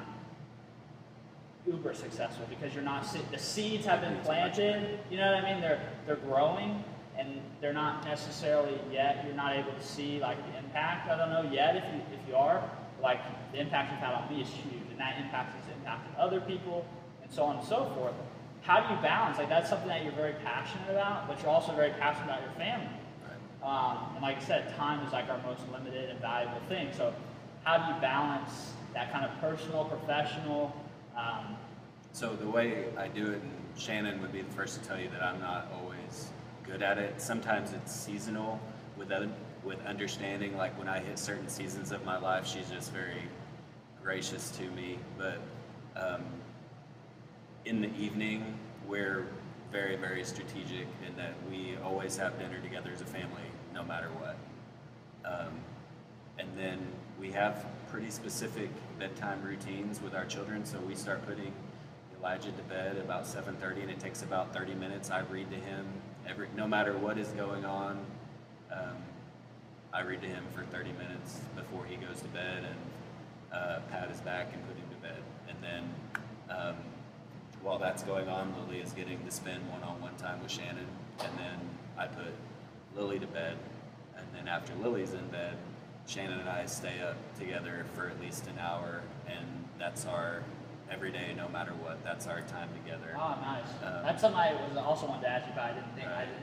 Speaker 3: uber successful, because you're not, the seeds have been planted, you know what I mean? They're growing, and they're not necessarily yet, you're not able to see like the impact. I don't know yet if you are, like the impact you've had on me is huge, and that impact has impacted other people, and so on and so forth. How do you balance? Like that's something that you're very passionate about, but you're also very passionate about your family. And like I said, time is like our most limited and valuable thing. So how do you balance that kind of personal, professional?
Speaker 2: So the way I do it, and Shannon would be the first to tell you that I'm not always good at it. Sometimes it's seasonal with understanding. Like when I hit certain seasons of my life, she's just very gracious to me. But in the evening, we're very, very strategic in that we always have dinner together as a family, no matter what. And then we have pretty specific bedtime routines with our children. So we start putting Elijah to bed about 7:30, and it takes about 30 minutes. I read to him no matter what is going on. I read to him for 30 minutes before he goes to bed, and pat his back and put him to bed. And then while that's going on, Lily is getting to spend one-on-one time with Shannon, and then I put Lily to bed, and then after Lily's in bed, Shannon and I stay up together for at least an hour, and that's our every day, no matter what. That's our time together.
Speaker 3: Oh, nice. That's something I was also wanted to ask you, but I didn't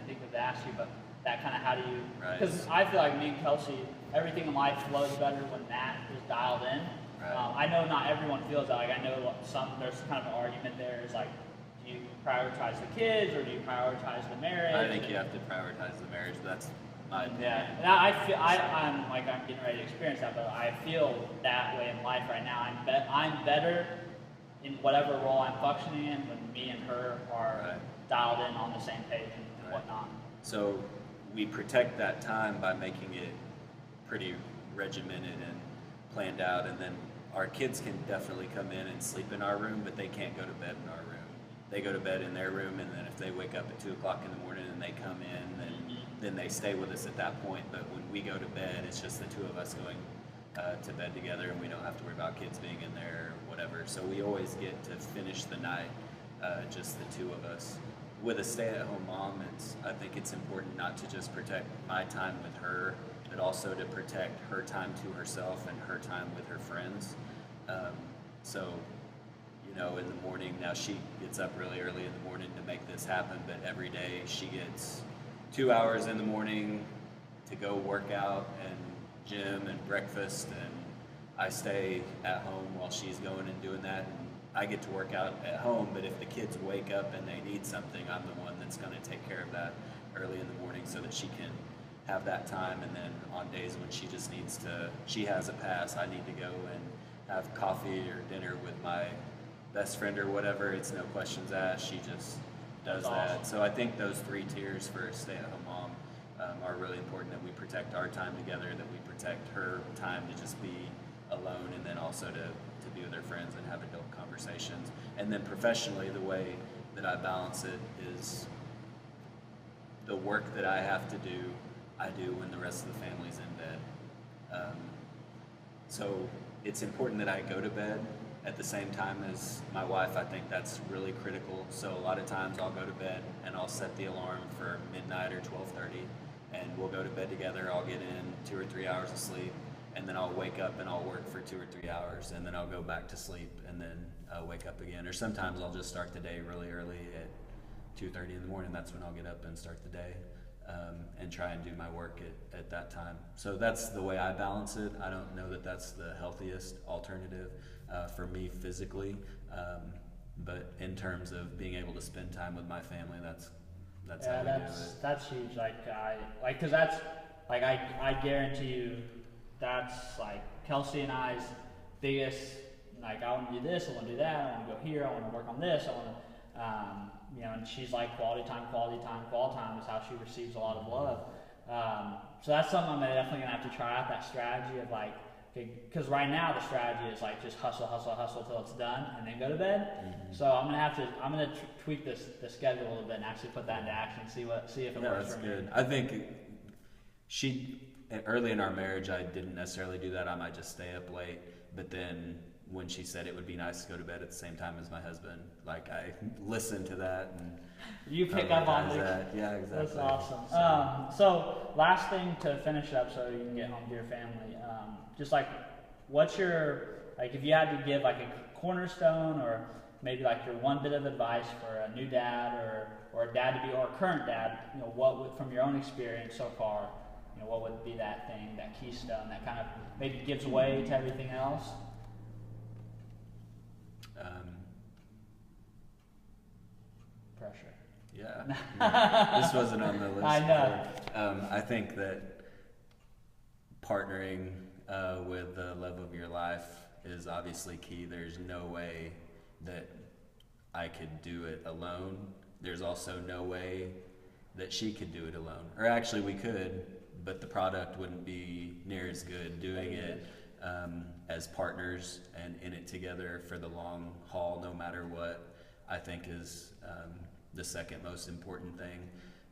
Speaker 3: think of to ask you. But that kind of how do you? Because I feel like me and Kelsey, everything in life flows better when Matt is dialed in.
Speaker 2: Right.
Speaker 3: I know not everyone feels that. Like I know there's kind of an argument there. Is like, do you prioritize the kids or do you prioritize the marriage?
Speaker 2: I think you have to prioritize the marriage. That's my opinion.
Speaker 3: Yeah, and I feel I'm getting ready to experience that, but I feel that way in life right now. I'm better in whatever role I'm functioning in when me and her are dialed in on the same page and whatnot.
Speaker 2: So we protect that time by making it pretty regimented and planned out, and then our kids can definitely come in and sleep in our room, but they can't go to bed in our room. They go to bed in their room, and then if they wake up at 2 o'clock in the morning and they come in, then they stay with us at that point. But when we go to bed, it's just the two of us going to bed together, and we don't have to worry about kids being in there or whatever. So we always get to finish the night, just the two of us. With a stay-at-home mom, I think it's important not to just protect my time with her, but also to protect her time to herself and her time with her friends. So, you know, in the morning, now she gets up really early in the morning to make this happen, but every day she gets 2 hours in the morning to go work out and gym and breakfast, and I stay at home while she's going and doing that. And I get to work out at home, but if the kids wake up and they need something, I'm the one that's going to take care of that early in the morning so that she can have that time. And then on days when she just needs to, she has a pass, I need to go and have coffee or dinner with my best friend or whatever, it's no questions asked, she just does that. Awesome. So I think those three tiers for a stay-at-home mom are really important, that we protect our time together, that we protect her time to just be alone, and then also to be with her friends and have adult conversations. And then professionally, the way that I balance it is the work that I have to do, I do when the rest of the family's in bed. So it's important that I go to bed at the same time as my wife. I think that's really critical. So a lot of times I'll go to bed and I'll set the alarm for midnight or 12:30, and we'll go to bed together. I'll get in 2 or 3 hours of sleep, and then I'll wake up and I'll work for 2 or 3 hours, and then I'll go back to sleep, and then wake up again. Or sometimes I'll just start the day really early at 2:30 in the morning. That's when I'll get up and start the day, and try and do my work at that time. So that's the way I balance it. I don't know that that's the healthiest alternative for me physically, but in terms of being able to spend time with my family, that's how we do it.
Speaker 3: That's huge. Because that's like I guarantee you, that's like Kelsey and I's biggest. Like, I want to do this, I want to do that, I want to go here, I want to work on this, I want to, and she's like quality time is how she receives a lot of love. So that's something I'm definitely gonna have to try out, that strategy of like because right now the strategy is like just hustle till it's done and then go to bed. So I'm gonna tweak the schedule a little bit and actually put that into action, see if it works
Speaker 2: that's
Speaker 3: for
Speaker 2: good.
Speaker 3: me.
Speaker 2: I think early in our marriage, I didn't necessarily do that. I might just stay up late, but then when she said it would be nice to go to bed at the same time as my husband, like I listened to that and
Speaker 3: You pick up on
Speaker 2: that. Yeah, exactly.
Speaker 3: That's awesome. So last thing to finish up, so you can get home to your family. Just like, what's your, like, if you had to give like a cornerstone or maybe like your one bit of advice for a new dad or a dad to be, or a current dad, you know, what would, from your own experience so far, you know, what would be that thing, that keystone that kind of maybe gives way to everything else? Pressure.
Speaker 2: Yeah. This wasn't on the list.
Speaker 3: I know.
Speaker 2: I think that partnering with the love of your life is obviously key. There's no way that I could do it alone. There's also no way that she could do it alone. Or actually we could, but the product wouldn't be near as good doing it as partners and in it together for the long haul, no matter what, I think is the second most important thing.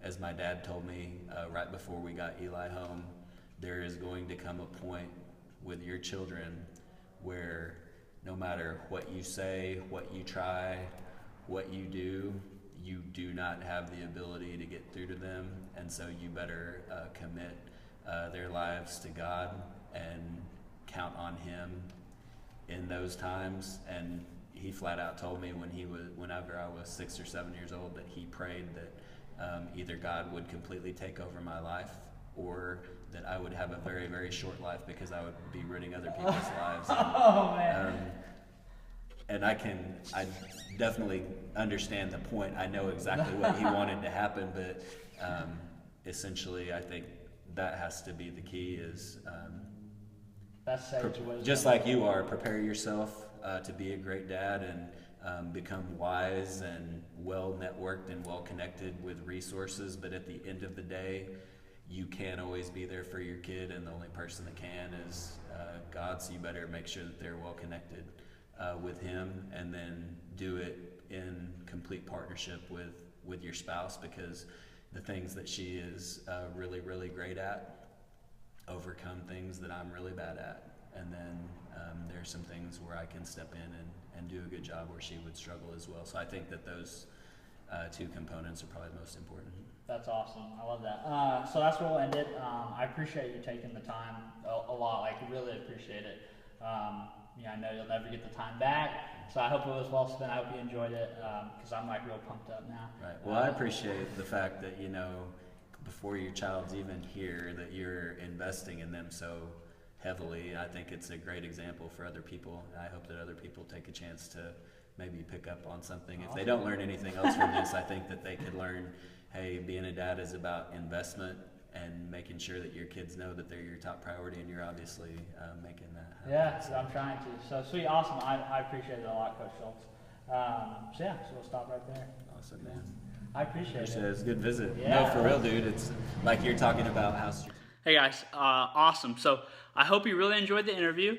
Speaker 2: As my dad told me right before we got Eli home, there is going to come a point with your children where no matter what you say, what you try, what you do not have the ability to get through to them, and so you better commit their lives to God and count on Him in those times. And he flat out told me whenever I was 6 or 7 years old, that he prayed that either God would completely take over my life or that I would have a very, very short life because I would be ruining other people's lives.
Speaker 3: Oh man.
Speaker 2: And I definitely understand the point. I know exactly what he wanted to happen, but essentially I think that has to be the key is
Speaker 3: That's sage wisdom.
Speaker 2: just like you are, prepare yourself to be a great dad and become wise and well networked and well connected with resources. But at the end of the day, you can't always be there for your kid, and the only person that can is God. So you better make sure that they're well connected with Him, and then do it in complete partnership with your spouse, because the things that she is really, really great at overcome things that I'm really bad at. And then there's some things where I can step in and do a good job where she would struggle as well. So I think that those two components are probably most important.
Speaker 3: That's awesome. I love that. So that's where we'll end it. I appreciate you taking the time a lot. Like, really appreciate it. I know you'll never get the time back, so I hope it was well spent. I hope you enjoyed it, because I'm like real pumped up now.
Speaker 2: Right. Well, I appreciate the fact that, before your child's even here, that you're investing in them so heavily. I think it's a great example for other people. I hope that other people take a chance to maybe pick up on something. If they don't learn anything else from this, I think that they could learn, hey, being a dad is about investment and making sure that your kids know that they're your top priority, and you're obviously making that happen.
Speaker 3: Yeah, I'm trying to. So sweet, awesome. I appreciate it a lot, Coach Schultz. So we'll stop right there.
Speaker 2: Awesome, man.
Speaker 3: I appreciate it.
Speaker 2: It's a good visit.
Speaker 3: Yeah.
Speaker 2: No, for real, dude. It's like you're talking about how.
Speaker 1: Hey guys, awesome. So I hope you really enjoyed the interview.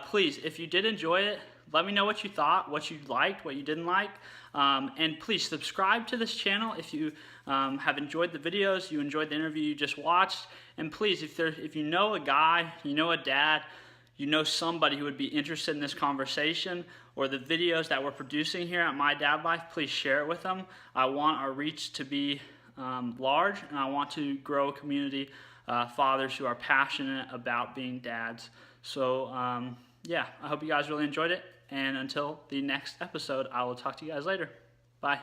Speaker 1: Please, if you did enjoy it, let me know what you thought, what you liked, what you didn't like. And please subscribe to this channel if you have enjoyed the videos, you enjoyed the interview you just watched. And please, if you know a guy, you know a dad, you know somebody who would be interested in this conversation or the videos that we're producing here at My Dad Life, please share it with them. I want our reach to be large, and I want to grow a community, fathers who are passionate about being dads. So yeah, I hope you guys really enjoyed it. And until the next episode, I will talk to you guys later. Bye.